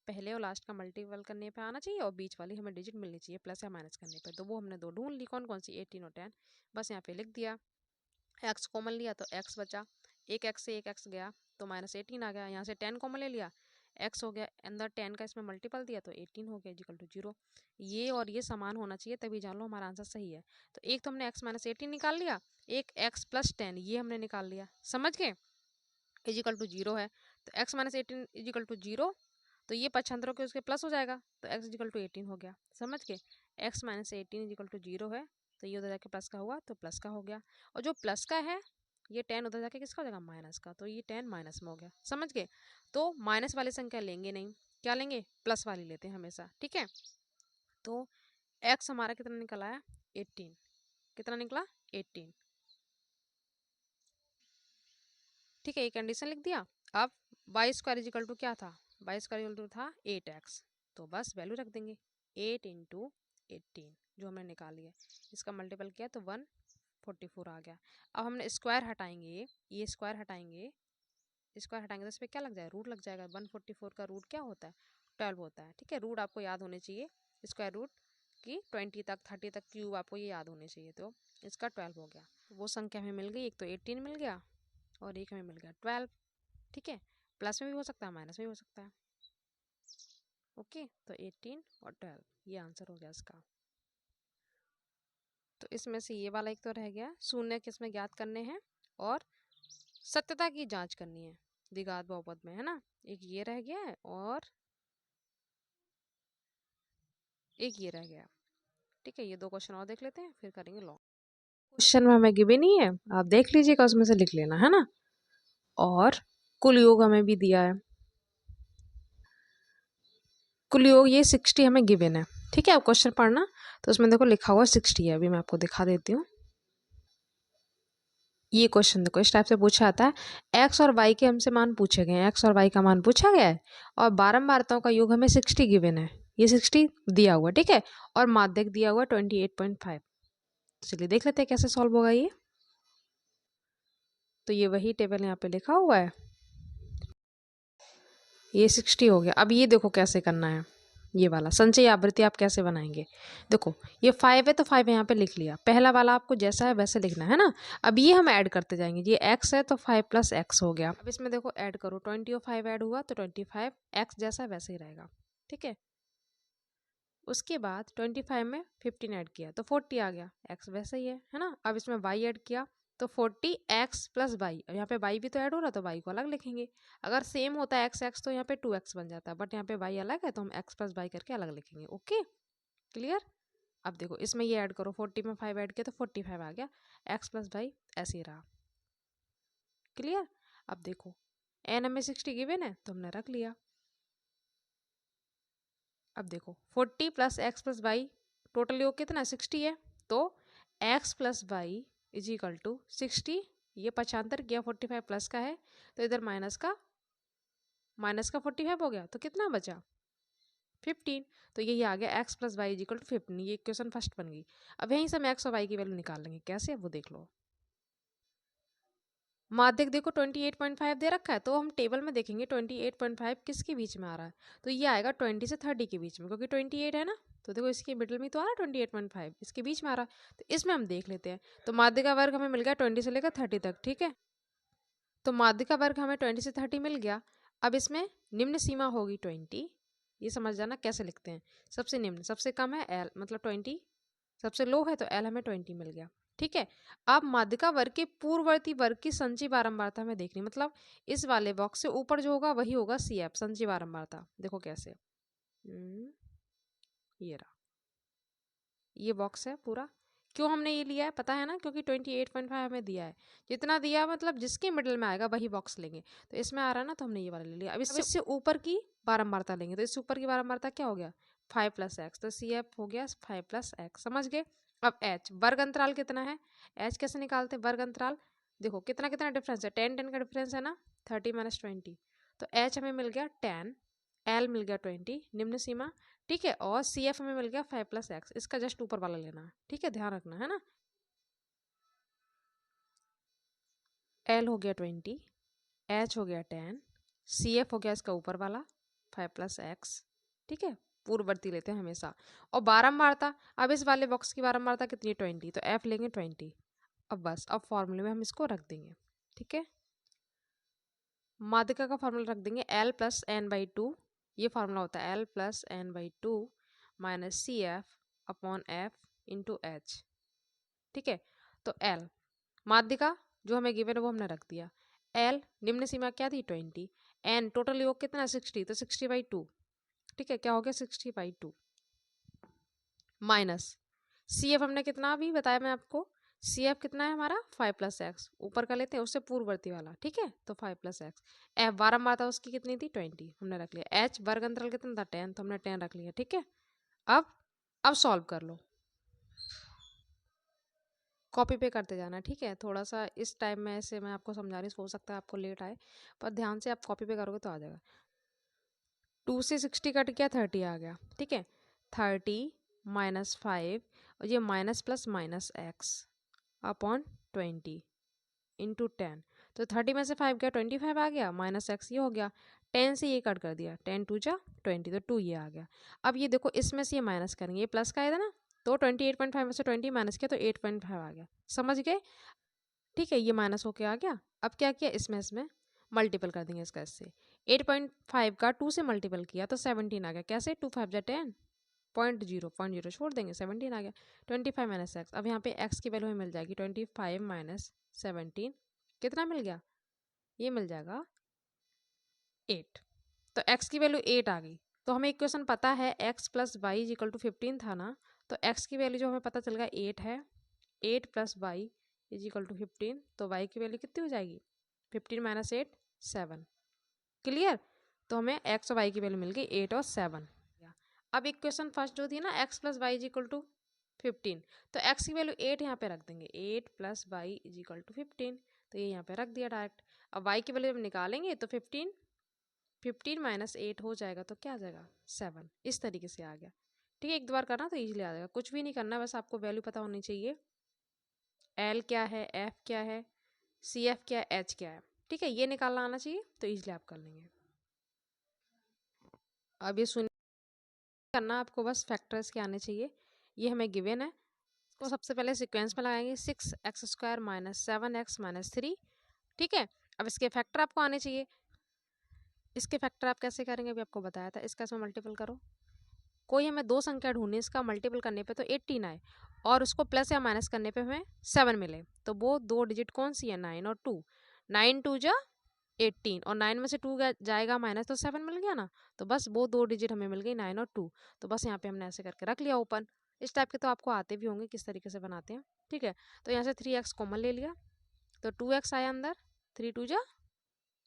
पहले और लास्ट का मल्टीपल करने पे आना चाहिए, और बीच वाली हमें डिजिट मिलनी चाहिए प्लस या माइनस करने पे। तो वो हमने 2 ढूंढ ली, कौन कौन सी, 18 और 10। बस यहाँ पे लिख दिया, एक्स कॉमन लिया तो एक्स बचा, एक एक्स से एक एक्स गया तो -18 आ गया। यहाँ से 10 कॉमन ले लिया, एक्स हो गया, अंदर 10 का इसमें मल्टीपल दिया तो 18 हो गया, = 0। ये और ये समान होना चाहिए, तभी जान लो हमारा आंसर सही है। तो एक तो हमने x - 18 निकाल लिया, एक x + 10 ये हमने निकाल लिया, समझ गए, = 0 है। तो x - 18 = 0, तो ये पक्षांतरों के उसके प्लस हो जाएगा, तो x = 18 हो गया, समझ गए। x - 18 = 0 है, तो ये उधर जाके प्लस का हुआ तो प्लस का हो गया, और जो प्लस का है ये 10 उधर जाके किसका हो जाएगा, माइनस का, तो ये 10 माइनस में हो गया, समझ गए। तो माइनस वाली संख्या लेंगे नहीं, क्या लेंगे, प्लस वाली लेते हैं हमेशा, ठीक है। तो x हमारा कितना निकला है, 18, कितना निकला, 18, ठीक है। ये कंडीशन लिख दिया। अब y² क्या था, y² था 8x, तो बस वैल्यू रख देंगे, 8 × 18 जो हमने निकाली है, इसका मल्टीपल किया तो 144 आ गया। अब हमने स्क्वायर हटाएंगे, ये स्क्वायर हटाएंगे, स्क्वायर हटाएंगे तो इस पर क्या लग जाएगा, रूट लग जाएगा। 144 का रूट क्या होता है, 12 होता है, ठीक है। रूट आपको याद होने चाहिए, स्क्वायर रूट की 20 तक 30 तक क्यूब आपको ये याद होने चाहिए, तो इसका 12 हो गया। वो संख्या हमें मिल गई, एक तो 18 मिल गया और एक हमें मिल गया 12, ठीक है। प्लस में भी हो सकता है, माइनस में भी हो सकता है, ओके। तो 18 और 12 ये आंसर हो गया इसका। तो इसमें से ये वाला एक तो रह गया, शून्य किसमें ज्ञात करने हैं और सत्यता की जांच करनी है द्विघात बहुपद में, है ना। एक ये रह गया है और एक ये रह गया। ठीक है, ये दो क्वेश्चन और देख लेते हैं फिर करेंगे लॉन्ग। क्वेश्चन में हमें गिवन नहीं है, आप देख लीजिएगा, उसमें से लिख लेना, है ना। और कुल योग हमें भी दिया है, कुल योग ये 60 हमें गिवन है। ठीक है, आप क्वेश्चन पढ़ना, तो उसमें देखो लिखा हुआ 60 है। अभी मैं आपको दिखा देती हूँ। ये क्वेश्चन देखो इस टाइप से पूछा जाता है, एक्स और वाई के हमसे मान पूछे गए हैं, एक्स और वाई का मान पूछा गया है और बारंबारताओं का योग हमें 60 गिवन है, ये 60 दिया हुआ, ठीक है, और माध्यक दिया हुआ 28.5। चलिए देख लेते हैं कैसे सॉल्व होगा ये। तो ये वही टेबल यहाँ पे लिखा हुआ है, ये 60 हो गया। अब ये देखो कैसे करना है, ये वाला संचयी आवृत्ति आप कैसे बनाएंगे। देखो ये 5 है तो 5 यहाँ पे लिख लिया, पहला वाला आपको जैसा है वैसे लिखना है ना। अब ये हम ऐड करते जाएंगे, ये x है तो 5 + x हो गया। अब इसमें देखो ऐड करो, 20 और 5 ऐड हुआ तो 25, x जैसा वैसे ही रहेगा। ठीक है, उसके बाद 25 में 15 ऐड किया तो 40 आ गया, x वैसे ही है ना। अब इसमें y ऐड किया तो 40 x + y, यहाँ पे y भी तो ऐड हो रहा तो y को अलग लिखेंगे। अगर सेम होता है x x तो यहाँ पे 2x बन जाता है, बट यहाँ पे y अलग है तो हम x + y करके अलग लिखेंगे। Okay clear. अब देखो इसमें ये ऐड करो, 40 में 5 ऐड किया तो 45 आ गया, x + y ऐसे ही रहा। क्लियर। अब देखो n हमें 60 गिवन है तो हमने रख लिया। अब देखो 40 + x + y टोटल योग कितना 60 है, तो x + y = 60। ये पक्षांतर किया, 45 प्लस का है तो इधर माइनस का 45 हो गया, तो कितना बचा 15। तो यही आ गया x + y = 15। ये क्वेश्चन फर्स्ट बन गई। अब यहीं से हम x और y की वैल्यू निकाल लेंगे, कैसे वो देख लो। माध्यक देखो 28.5 दे रखा है, तो हम टेबल में देखेंगे 28.5 किसके बीच में आ रहा है, तो ये आएगा 20 से 30 के बीच में, क्योंकि 28 है ना, तो देखो इसके मिडिल में तो आ रहा है 28.5, इसके बीच में आ रहा है, तो इसमें हम देख लेते हैं। तो माध्यक का वर्ग हमें मिल गया 20 से लेकर 30 तक। ठीक है, तो माध्यक का वर्ग हमें 20 से 30 मिल गया। अब इसमें निम्न सीमा होगी 20, ये समझ जाना कैसे लिखते हैं। सबसे निम्न, सबसे कम है एल मतलब 20, सबसे लो है तो एल हमें 20 मिल गया। ठीक है, अब माध्यिका वर्ग के पूर्ववर्ती वर्ग की संचयी बारंबारता हमें देखनी, मतलब इस वाले बॉक्स से ऊपर जो होगा वही होगा सी एफ, संचयी बारंबारता। देखो कैसे, ये रहा, ये बॉक्स है पूरा। क्यों हमने ये लिया है पता है ना, क्योंकि 28.5 हमें दिया है, जितना दिया मतलब जिसके मिडिल में आएगा वही बॉक्स लेंगे। तो इसमें आ रहा है ना, तो हमने ये वाला ले लिया। अब इससे ऊपर की बारंबारता लेंगे, तो इससे ऊपर की बारंबारता क्या हो गया 5 + x, तो सी एफ हो गया 5 + x, समझ गए। अब h वर्ग अंतराल कितना है, h कैसे निकालते हैं, वर्ग अंतराल देखो कितना कितना डिफरेंस है, 10 10 का डिफरेंस है ना, 30 - 20, तो h हमें मिल गया 10, l मिल गया 20 निम्न सीमा। ठीक है, और सी एफ हमें मिल गया 5 + x, इसका जस्ट ऊपर वाला लेना है। ठीक है, ध्यान रखना है ना। l हो गया 20, h हो गया 10, सी एफ हो गया इसका ऊपर वाला 5 + x। ठीक है, पूर्ववर्ती लेते हैं हमेशा। और बारंबारता, अब इस वाले बॉक्स की बारंबारता कितनी 20, तो f लेंगे 20। अब बस अब फॉर्मूले में हम इसको रख देंगे। ठीक है, माध्यिका का फॉर्मूला रख देंगे l + n/2, ये फार्मूला होता है l + n/2 - C F upon F into H. ठीक है, तो l माध्यिका जो हमें गिवन है वो हमने रख दिया, l निम्न सीमा क्या थी 20, n टोटल योग कितना 60, तो 60/2। ठीक है, क्या हो गया 60/2 माइनस सी एफ हमने कितना अभी बताया मैं आपको, सी एफ कितना है हमारा 5 + x, ऊपर का लेते हैं उससे पूर्ववर्ती वाला। ठीक है, तो 5 + x, एफ बारंबारता उसकी कितनी थी 20, हमने रख लिया। एच वर्ग अंतराल कितना था 10, तो हमने 10 रख लिया। ठीक है, अब सॉल्व कर लो, कॉपी पे करते जाना। ठीक है, थोड़ा सा इस टाइम में ऐसे मैं आपको समझा रही, हो सकता है आपको लेट आए, पर ध्यान से आप कॉपी पे करोगे तो आ जाएगा। 2 से 60 कट गया 30 आ गया। ठीक है, 30 - 5 और ये minus plus minus x upon 20 into 10, तो 30 में से 5 गया 25 आ गया, माइनस x ये हो गया, 10 से ये कट कर दिया, 10 2 जा 20, तो 2 ये आ गया। अब ये देखो इसमें से ये माइनस करेंगे, ये प्लस का है ना, तो 28.5 में से 20 माइनस किया तो 8.5 आ गया, समझ गए। ठीक है, ये माइनस होके आ गया। अब क्या किया, इसमें मल्टीपल कर देंगे इसका इससे, 8.5 का 2 से मल्टीपल किया तो 17 आ गया, कैसे 2 5 जा 10, 0.0 छोड़ देंगे, 17 आ गया। 25 माइनस एक्स, अब यहाँ पे एक्स की वैल्यू हमें मिल जाएगी 25 माइनस 17, कितना मिल गया, ये मिल जाएगा 8। तो x की वैल्यू 8 आ गई। तो हमें इक्वेशन पता है x plus Y is equal to 15 था ना, तो x की वैल्यू जो हमें पता चल गया 8 है। 8 plus Y is equal to 15, तो y की वैल्यू कितनी हो जाएगी, 15 माइनस 8 7। क्लियर। तो हमें x और y की वैल्यू मिल गई 8 और 7। अब इक्वेशन फर्स्ट जो थी ना x plus Y is equal to 15, तो x की वैल्यू 8 यहाँ पे रख देंगे, 8 plus Y is equal to 15, तो ये यहाँ पे रख दिया डायरेक्ट। अब y की वैल्यू जब निकालेंगे तो 15 माइनस 8 हो जाएगा, तो क्या आ जाएगा 7। इस तरीके से आ गया। ठीक है, एक दो बार करना तो इजीली आ जाएगा, कुछ भी नहीं करना, बस आपको वैल्यू पता होनी चाहिए, L क्या है, F क्या है, CF क्या है, H क्या है। ठीक है, ये निकालना आना चाहिए तो इजीली आप कर लेंगे। अब ये सुन करना आपको, बस फैक्टर्स के आने चाहिए, ये हमें गिवन है। इसको सबसे पहले सीक्वेंस में लगाएंगे, 6x² माइनस 7x माइनस 3। ठीक है, अब इसके फैक्टर आपको आने चाहिए। इसके फैक्टर आप कैसे करेंगे अभी आपको बताया था, इसका इसमें मल्टीपल करो। कोई हमें दो संख्या ढूंढनी, इसका मल्टीपल करने पे तो 18 आए और उसको प्लस या माइनस करने पे हमें 7 मिले, तो वो दो डिजिट कौन सी है, 9 और 2। 9 2 जा 18 और 9 में से 2 जाएगा माइनस, तो 7 मिल गया ना। तो बस वो दो डिजिट हमें मिल गई 9 और 2। तो बस यहाँ पे हमने ऐसे करके रख लिया ओपन। इस टाइप के तो आपको आते भी होंगे किस तरीके से बनाते हैं। ठीक है, तो यहाँ से 3x कॉमन ले लिया, तो 2x आया अंदर, 3 2 जा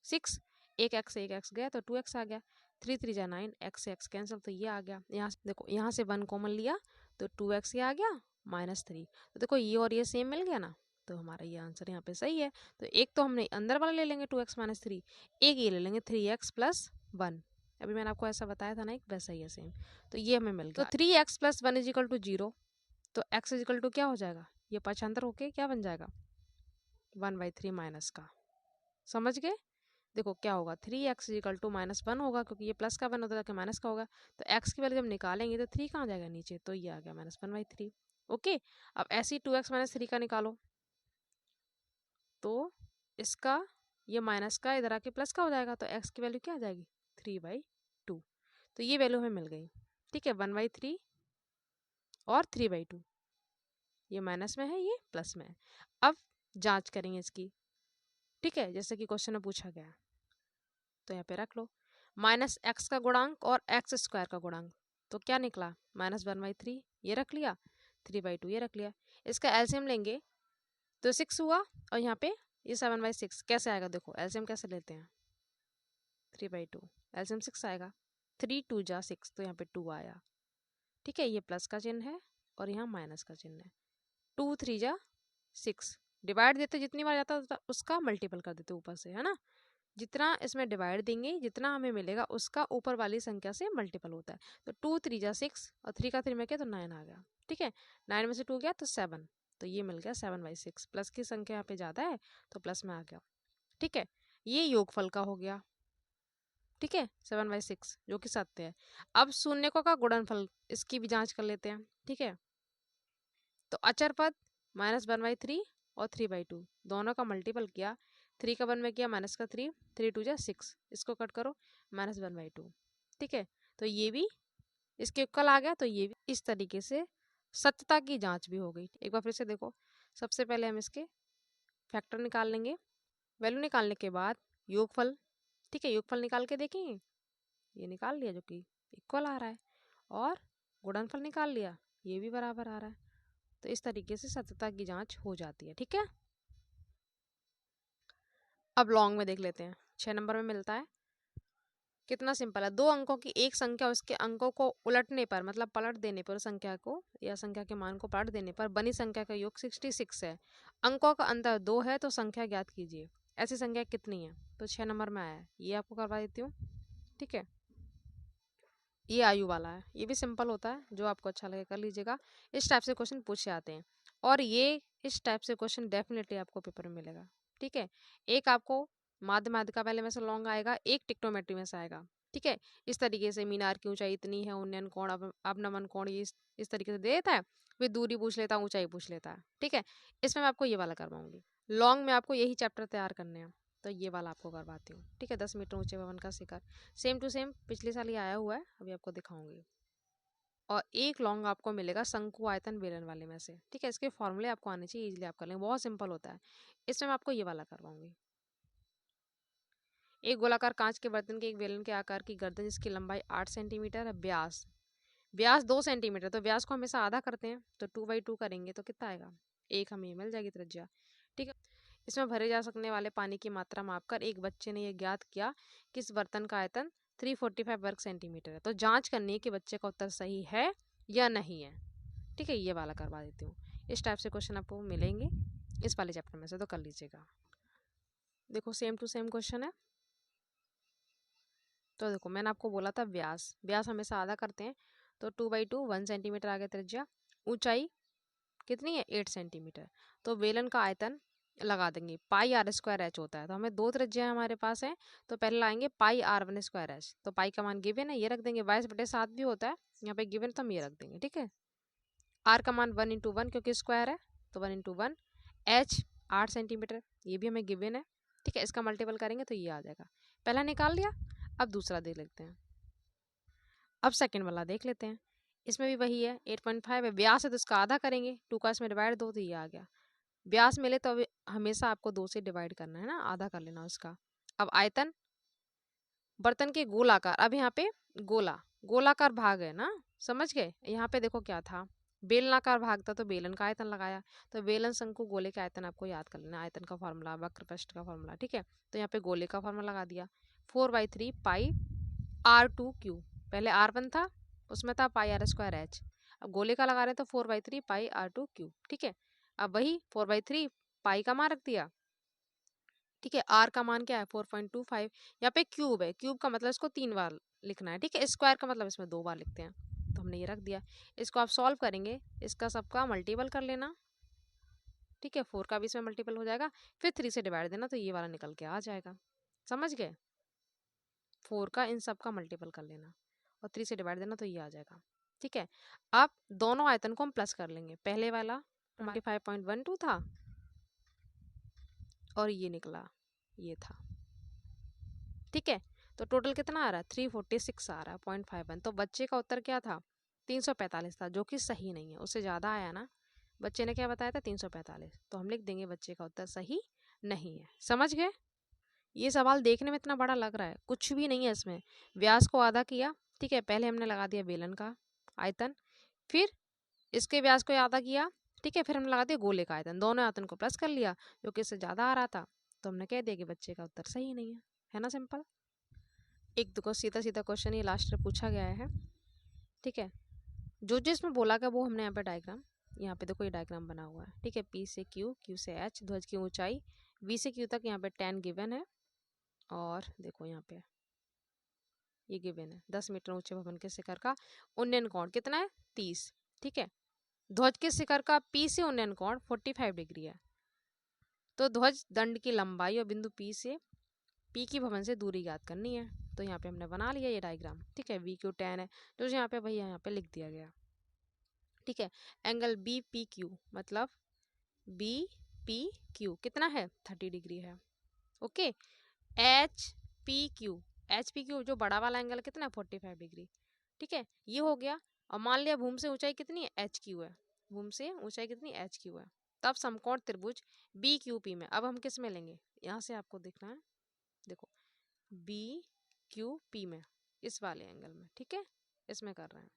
6, एक एक्स गया तो 2x आ गया, 3 3 जा 9, x से x कैंसिल, तो ये आ गया। यहाँ से देखो, यहाँ से 1 कॉमन लिया तो 2x ये आ गया माइनस 3, तो देखो ये और ये सेम मिल गया ना, तो हमारा ये आंसर यहाँ पे सही है। तो एक तो हमने अंदर वाला ले लेंगे 2x माइनस 3, एक ये ले लेंगे 3x प्लस 1। अभी मैंने आपको ऐसा बताया था ना, एक वैसा ही है सेम, तो ये हमें मिल गया। तो 3x plus 1 is equal to 0, तो x इज इक्वल टू क्या हो जाएगा, ये पक्षांतर होके क्या बन जाएगा, 1/3 माइनस का। समझ गए। देखो क्या होगा, 3x इक्वल टू -1 होगा, क्योंकि ये प्लस का 1 होता है कि माइनस का होगा। तो x की वैल्यू जब निकालेंगे तो 3 कहाँ जाएगा नीचे, तो ये आ गया -1/3। ओके, अब ऐसे ही 2x माइनस 3 का निकालो, तो इसका ये माइनस का इधर आके प्लस का हो जाएगा, तो x की वैल्यू क्या आ जाएगी, 3/2। तो ये वैल्यू हमें मिल गई। ठीक है, 1/3 और 3/2, ये माइनस में है, ये प्लस में है। अब जांच करेंगे इसकी। ठीक है, जैसे कि क्वेश्चन में पूछा गया है, तो यहाँ पे रख लो -x का गुणांक और x² का गुणांक, तो क्या निकला -1/3, ये रख लिया, 3/2 ये रख लिया। इसका एलसीएम लेंगे तो 6 हुआ, और यहाँ पे ये 7/6 कैसे आएगा, देखो एलसीएम कैसे लेते हैं, 3/2 एलसीएम 6 आएगा, 3 2 जा 6, तो यहाँ पे 2 आया। ठीक है, ये प्लस का चिन्ह है और यहाँ माइनस का चिन्ह है। 2 3 जा 6, डिवाइड देते जितनी बार जाता था उसका मल्टीपल कर देते ऊपर से, है ना। जितना इसमें डिवाइड देंगे जितना हमें मिलेगा उसका ऊपर वाली संख्या से मल्टीपल होता है। तो 2 3 जा 6 और 3 का 3 में क्या, तो 9 आ गया। ठीक है, 9 में से 2 गया तो 7, तो ये मिल गया 7/6। प्लस की संख्या यहाँ पे ज़्यादा है तो प्लस में आ गया। ठीक है, ये योगफल का हो गया। ठीक है, 7/6 जो कि सत्य है। अब शून्यकों का गुणनफल, इसकी भी जांच कर लेते हैं। ठीक है, तो अचर पद -1/3 और 3/2 दोनों का मल्टीपल किया, 3 का 1 में किया माइनस का 3, 3 2 जा 6, इसको कट करो -1/2। ठीक है, तो ये भी इसके इक्वल आ गया, तो ये भी। इस तरीके से सत्यता की जांच भी हो गई। एक बार फिर से देखो, सबसे पहले हम इसके फैक्टर निकाल लेंगे, वैल्यू निकालने के बाद योगफल। ठीक है, योगफल निकाल के देखेंगे, ये निकाल लिया जो कि इक्वल आ रहा है, और गुणनफल निकाल लिया, ये भी बराबर आ रहा है। तो इस तरीके से सत्यता की जांच हो जाती है। ठीक है, अब लॉन्ग में देख लेते हैं। 6 नंबर में मिलता है, कितना सिंपल है, दो अंकों की एक संख्या उसके अंकों को उलटने पर, मतलब पलट देने पर, संख्या को या संख्या के मान को पलट देने पर बनी संख्या का योग 66 है। अंकों का अंतर 2 है, तो संख्या ज्ञात कीजिए। ऐसी संख्या कितनी है, तो 6 नंबर में आया है, ये आपको करवा देती हूँ। ठीक है, ये आयु वाला है, ये भी सिंपल होता है, जो आपको अच्छा लगे कर लीजिएगा। इस टाइप से क्वेश्चन पूछे आते हैं, और ये इस टाइप से क्वेश्चन डेफिनेटली आपको पेपर में मिलेगा। ठीक है, एक आपको माध्यमातिका वाले में से लॉन्ग आएगा, एक टिक्टोमेट्री में से आएगा। ठीक है, इस तरीके से मीनार की ऊंचाई इतनी है, उन्नयन कोण अवनमन कोण, ये इस तरीके से दे देता है, फिर दूरी पूछ लेता है, ऊंचाई पूछ लेता है। ठीक है, इसमें मैं आपको ये वाला करवाऊंगी। लॉन्ग में आपको यही चैप्टर तैयार करने हैं, तो ये वाला आपको करवाती हूँ। ठीक है, 10 मीटर ऊंचे भवन का शिखर, सेम टू सेम पिछले साल ही आया हुआ है, अभी आपको दिखाऊंगी। और एक लॉन्ग आपको मिलेगा शंकु आयतन बेलन वाले में से। ठीक है, इसके फॉर्मूले आपको आने चाहिए, इजीली आप कर लेंगे, बहुत सिंपल होता है। इसमें मैं आपको ये वाला करवाऊंगी। एक गोलाकार कांच के बर्तन के एक बेलन के आकार की गर्दन जिसकी लंबाई 8 सेंटीमीटर है, व्यास व्यास 2 सेंटीमीटर, तो व्यास को हमेशा आधा करते हैं, तो 2/2 करेंगे तो कितना आएगा, एक हमें मिल जाएगी त्रिज्या। ठीक है, इसमें भरे जा सकने वाले पानी की मात्रा मापकर एक बच्चे ने यह ज्ञात किया कि इस बर्तन का आयतन 345 वर्ग सेंटीमीटर है। तो जांच करनी है कि बच्चे का उत्तर सही है या नहीं है। ठीक है, ये वाला करवा देती हूँ। इस टाइप से क्वेश्चन आपको मिलेंगे इस वाले चैप्टर में से, तो कर लीजिएगा। देखो सेम टू सेम क्वेश्चन है। तो देखो मैंने आपको बोला था व्यास व्यास हमेशा आधा करते हैं, तो 2/2 1 सेंटीमीटर आ गया त्रिज्या। ऊंचाई कितनी है 8 सेंटीमीटर। तो बेलन का आयतन लगा देंगे, पाई आर स्क्वायर एच होता है, तो हमें दो त्रिज्या हमारे पास है, तो पहले लाएंगे पाई आर वन स्क्वायर एच, तो पाई का मान गिवन है, ये रख देंगे, 22/7 भी होता है यहाँ पे गिवन, तो हम ये रख देंगे। ठीक है, आर का मान 1 × 1 क्योंकि स्क्वायर है, तो 1 × 1, एच 8 सेंटीमीटर ये भी हमें गिवन है। ठीक है, इसका मल्टीपल करेंगे तो ये आ जाएगा, पहला निकाल लिया। अब दूसरा देख लेते हैं, अब सेकंड वाला देख लेते हैं। इसमें भी वही है, 8.5 है, व्यास है तो इसका आधा करेंगे, 2 का इसमें डिवाइड 2, तो ये आ गया। व्यास मिले तो अब हमेशा आपको 2 से डिवाइड करना है ना, आधा कर लेना उसका। अब आयतन बर्तन के गोलाकार, अब यहाँ पे गोलाकार भाग है ना, समझ गए। यहाँ पे देखो क्या था, बेलनाकार भाग था, तो बेलन का आयतन लगाया, तो बेलन शंकु गोले के आयतन आपको याद कर लेना, आयतन का फॉर्मूला वक्र पृष्ठ का फॉर्मूला। ठीक है, तो यहाँ पे गोले का फॉर्मूला लगा दिया, 4/3 पाई R2Q, पहले R1 था उसमें था पाई आर स्क्वायर एच, अब गोले का लगा रहे हैं तो 4/3 पाई R2Q। ठीक है, अब वही 4/3 पाई का मान रख दिया। ठीक है, आर का मान क्या है 4.25, यहाँ पे क्यूब है, क्यूब का मतलब इसको 3 बार लिखना है। ठीक है, स्क्वायर का मतलब इसमें 2 बार लिखते हैं, तो हमने ये रख दिया। इसको आप सॉल्व करेंगे, इसका सबका मल्टीपल कर लेना। ठीक है, 4 का भी इसमें मल्टीपल हो जाएगा, फिर 3 से डिवाइड देना, तो ये वाला निकल के आ जाएगा। समझ गए, 4 का इन सब का मल्टीपल कर लेना और 3 से डिवाइड देना, तो ये आ जाएगा। ठीक है, अब दोनों आयतन को हम प्लस कर लेंगे, पहले वाला 25.12 था और ये निकला ये था। ठीक है, तो टोटल कितना आ रहा है 346 आ रहा है 0.51, तो बच्चे का उत्तर क्या था 345 था, जो कि सही नहीं है, उससे ज़्यादा आया ना। बच्चे ने क्या बताया था 345, तो हम लिख देंगे बच्चे का उत्तर सही नहीं है। समझ गए, ये सवाल देखने में इतना बड़ा लग रहा है, कुछ भी नहीं है इसमें। व्यास को आधा किया, ठीक है, पहले हमने लगा दिया बेलन का आयतन, फिर इसके व्यास को आधा किया, ठीक है, फिर हमने लगा दिया गोले का आयतन, दोनों आयतन को प्लस कर लिया, जो कि इससे ज़्यादा आ रहा था, तो हमने कह दिया कि बच्चे का उत्तर सही नहीं है ना, सिंपल। एक देखो सीधा सीधा क्वेश्चन ये लास्ट में पूछा गया है। ठीक है, जो जिसमें बोला गया वो हमने यहाँ पे डायग्राम, यहाँ पे देखो ये डायग्राम बना हुआ है। ठीक है, पी से क्यू, क्यू से एच, ध्वज की ऊंचाई वी से क्यू तक यहाँ पे 10 गिवन है, और देखो यहाँ पे ये गिवन है 10 मीटर ऊंचे भवन के शिखर का उन्नयन कोण कितना है 30। ठीक है, ध्वज के शिखर का पी से उन्नयन कोण 45 डिग्री है, तो ध्वज दंड की लंबाई और बिंदु पी से पी की भवन से दूरी ज्ञात करनी है। तो यहाँ पे हमने बना लिया ये डायग्राम। ठीक है, वी क्यू 10 है, तो यहाँ पे भैया यहाँ पे लिख दिया गया। ठीक है, एंगल बी पी क्यू मतलब बी पी क्यू कितना है 30 डिग्री है। ओके, एच पी क्यू जो बड़ा वाला एंगल कितना है 45 डिग्री। ठीक है, ये हो गया। और मान लिया भूमि से ऊंचाई कितनी है एच क्यू है, भूमि से ऊंचाई कितनी एच क्यू है, तब समकोण त्रिभुज बी क्यू पी में, अब हम किस में लेंगे, यहाँ से आपको देखना है, देखो बी क्यू पी में, इस वाले एंगल में। ठीक है, इसमें कर रहे हैं,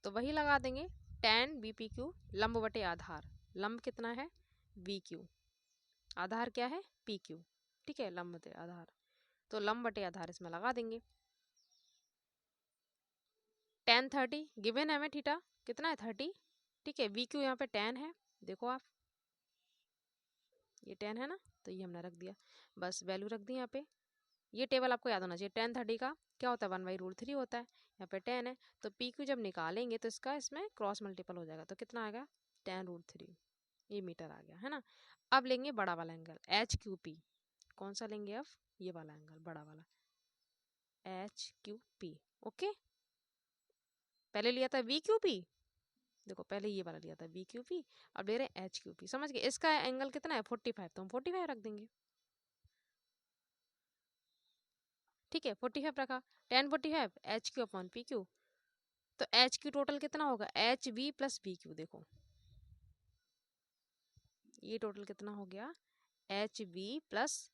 तो वही लगा देंगे tan बी पी क्यू लंब बटे आधार, लंब कितना है वी क्यू, आधार क्या है पी क्यू। ठीक है, लंब बटे आधार, तो लंब बटे आधार इसमें लगा देंगे। tan 30 गिवन है हमें, थीटा कितना है 30। ठीक है, वी क्यू यहाँ पे tan है, देखो आप ये tan है ना, तो ये हमने रख दिया, बस वैल्यू रख दी यहाँ पे। ये टेबल आपको याद होना चाहिए, tan 30 का क्या होता है 1/√3 होता है, यहाँ पे 10 है, तो पी क्यू जब निकालेंगे तो इसका इसमें क्रॉस मल्टीपल हो जाएगा, तो कितना आएगा tan√3, ये मीटर आ गया है ना। अब लेंगे बड़ा वाला एंगल एच क्यू पी, कौन सा लेंगे अब ये वाला एंगल बड़ा वाला एच क्यू पी। ओके, पहले लिया था वी क्यू पी, देखो पहले ये वाला लिया था वी क्यू पी, अब ले रहे हैं एच क्यू पी। समझ गए, इसका एंगल कितना है 45, तो हम 45 रख देंगे। ठीक है, 45 रखा, tan 45 H Q upon P Q, तो एच क्यू टोटल कितना होगा, H V plus V Q. देखो ये टोटल कितना हो गया, H V plus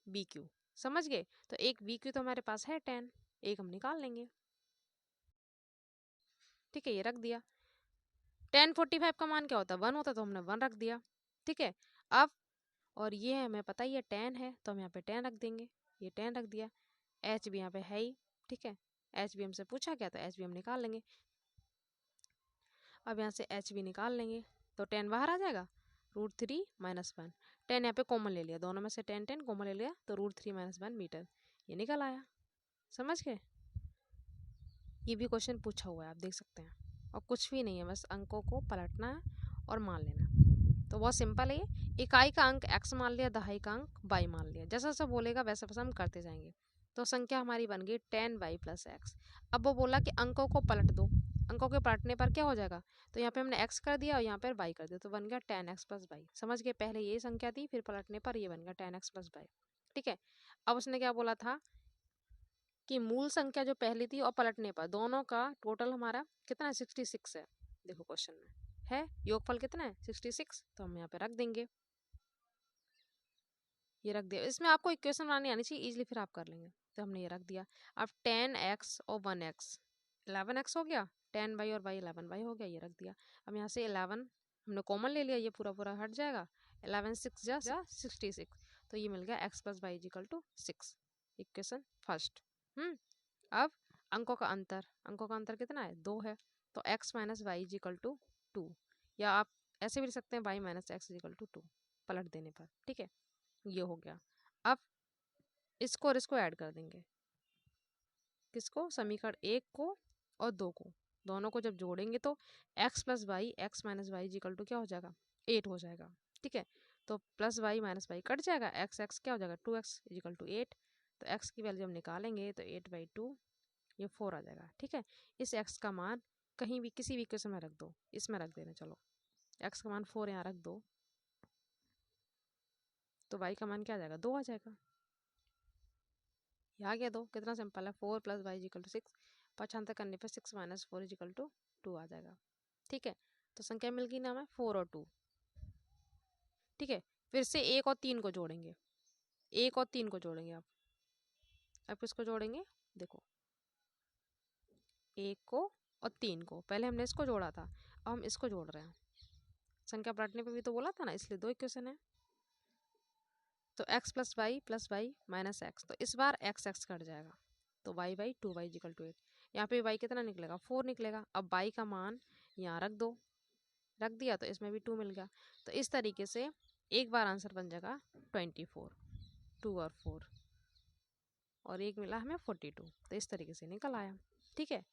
B Q. समझ गए? तो एक वी क्यू तो हमारे पास है 10, एक हम निकाल लेंगे। ठीक है, ये रख दिया। 1045 का मान क्या होता है, 1 होता है, तो हमने 1 रख दिया। ठीक है, अब और ये हमें पता ही है 10 है, तो हम यहाँ पे 10 रख देंगे। ये 10 रख दिया। एच भी यहाँ पे है ही। ठीक है, एच भी हमसे पूछा गया, तो एच भी हम निकाल लेंगे। अब यहाँ से एच भी निकाल लेंगे, तो 10 बाहर आ जाएगा, √3 - 1। 10 यहाँ पे कॉमन ले लिया, दोनों में से 10 10 कॉमन ले लिया, तो √3 - 1 मीटर ये निकल आया। समझ गए? ये भी क्वेश्चन पूछा हुआ है, आप देख सकते हैं। और कुछ भी नहीं है, बस अंकों को पलटना है और मान लेना। तो बहुत सिंपल है ये। इकाई का अंक x मान लिया, दहाई का अंक y मान लिया। जैसा जैसा बोलेगा वैसा वैसा हम करते जाएंगे। तो संख्या हमारी बन गई 10y + x। अब वो बोला कि अंकों को पलट दो। अंकों के पलटने पर क्या हो जाएगा, तो यहाँ पे हमने x कर दिया और यहाँ पर y कर दिया, तो बन गया 10x + y। समझ गए? पहले ये संख्या थी, फिर पलटने पर ये बन गया 10x + y। ठीक है, अब उसने क्या बोला था कि मूल संख्या जो पहली थी और पलटने पर दोनों का टोटल हमारा कितना है, 66 है। देखो क्वेश्चन में है योगफल कितना है, 66। तो हम यहाँ पे रख देंगे, ये रख दिया। इसमें आपको इक्वेशन बनानी आनी चाहिए इजीली, फिर आप कर लेंगे। तो हमने ये रख दिया। अब 10x और 1x 11x हो गया, 10y और y 11y हो गया, ये रख दिया। अब यहाँ से 11 हमने कॉमन ले लिया, ये पूरा पूरा हट जाएगा। 11 6 जा 66, तो ये मिल गया x + y = 6। Equation first. अब अंकों का अंतर, अंकों का अंतर कितना है, 2 है, तो x - y = 2, या आप ऐसे भी लिख सकते हैं y - x = 2 पलट देने पर। ठीक है, ये हो गया। अब इसको और इसको ऐड कर देंगे, किसको, समीकरण 1 को और 2 को, दोनों को जब जोड़ेंगे तो x + y x - y = क्या हो जाएगा, 8 हो जाएगा। ठीक है, तो +y - y कट जाएगा, x क्या हो जाएगा, 2x = 8। तो x की वैल्यू हम निकालेंगे तो 8/2 ये 4 आ जाएगा। ठीक है, इस x का मान कहीं भी किसी भी इक्वेशन में रख दो, इसमें रख देना। चलो x का मान 4 यहाँ रख दो, तो y का मान क्या आ जाएगा, 2 आ जाएगा। ये आ गया 2, कितना सिंपल है। 4 + y = 6, पक्षांतर करने पर 6 - 4 = 2 आ जाएगा। ठीक है, तो संख्या मिल गई ना हमें 4 और 2। ठीक है, फिर से 1 और 3 को जोड़ेंगे, 1 और 3 को जोड़ेंगे। अब किसको जोड़ेंगे, देखो 1 को और 3 को, पहले हमने इसको जोड़ा था, अब हम इसको जोड़ रहे हैं। संख्या पलटने पे भी तो बोला था ना, इसलिए 2 इक्वेशन है। तो x + y + y - x, तो इस बार x कट जाएगा, तो y/2y = 8। यहाँ पे y कितना निकलेगा, 4 निकलेगा। अब y का मान यहाँ रख दो, रख दिया, तो इसमें भी 2 मिल गया। तो इस तरीके से एक बार आंसर बन जाएगा 24, 2 और 4, और एक मिला हमें 42। तो इस तरीके से निकल आया। ठीक है,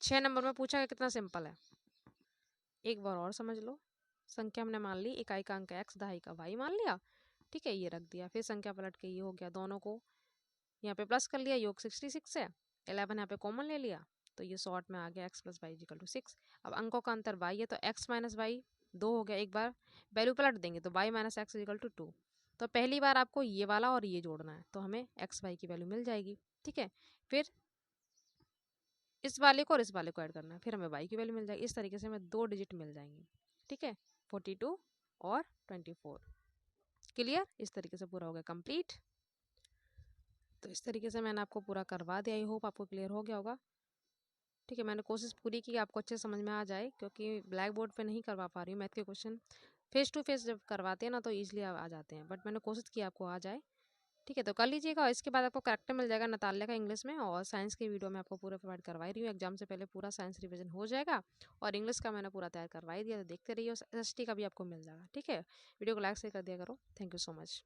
6 नंबर में पूछा गया, कितना सिंपल है। एक बार और समझ लो। संख्या हमने मान ली, इकाई का अंक x, दहाई का y मान लिया। ठीक है, ये रख दिया। फिर संख्या पलट के ये हो गया, दोनों को यहाँ पे प्लस कर लिया, योग 66 है, 11 यहाँ पे कॉमन ले लिया, तो ये शॉर्ट में आ गया x + y = 6। अब अंकों का अंतर y है, तो x - y 2 हो गया। एक बार वैल्यू पलट देंगे तो y - x = 2। तो पहली बार आपको ये वाला और ये जोड़ना है, तो हमें x y की वैल्यू मिल जाएगी। ठीक है, फिर इस वाले को और इस वाले को ऐड करना है, फिर हमें y की वैल्यू मिल जाएगी। इस तरीके से हमें 2 डिजिट मिल जाएंगे। ठीक है, 42 और 24। क्लियर? इस तरीके से पूरा हो गया कंप्लीट। तो इस तरीके से मैंने आपको पूरा करवा दिया। आई होप आपको क्लियर हो गया होगा। ठीक है, मैंने कोशिश पूरी की आपको अच्छे समझ में आ जाए, क्योंकि ब्लैक बोर्ड पे नहीं करवा पा रही हूँ मैथ के क्वेश्चन। फेस टू फेस जब करवाते हैं ना तो ईजिली आ जाते हैं, बट मैंने कोशिश की आपको आ जाए। ठीक है, तो कर लीजिएगा। और इसके बाद आपको करेक्टर मिल जाएगा नताल्या का इंग्लिश में, और साइंस की वीडियो मैं आपको पूरा प्रोवाइड करवाई रही हूँ। एग्जाम से पहले पूरा साइंस रिवीजन हो जाएगा, और इंग्लिश का मैंने पूरा तैयार करवाई दिया, तो देखते रहिए। SST का भी आपको मिल जाएगा। ठीक है, वीडियो को लाइक से कर दिया करो। Thank you so much.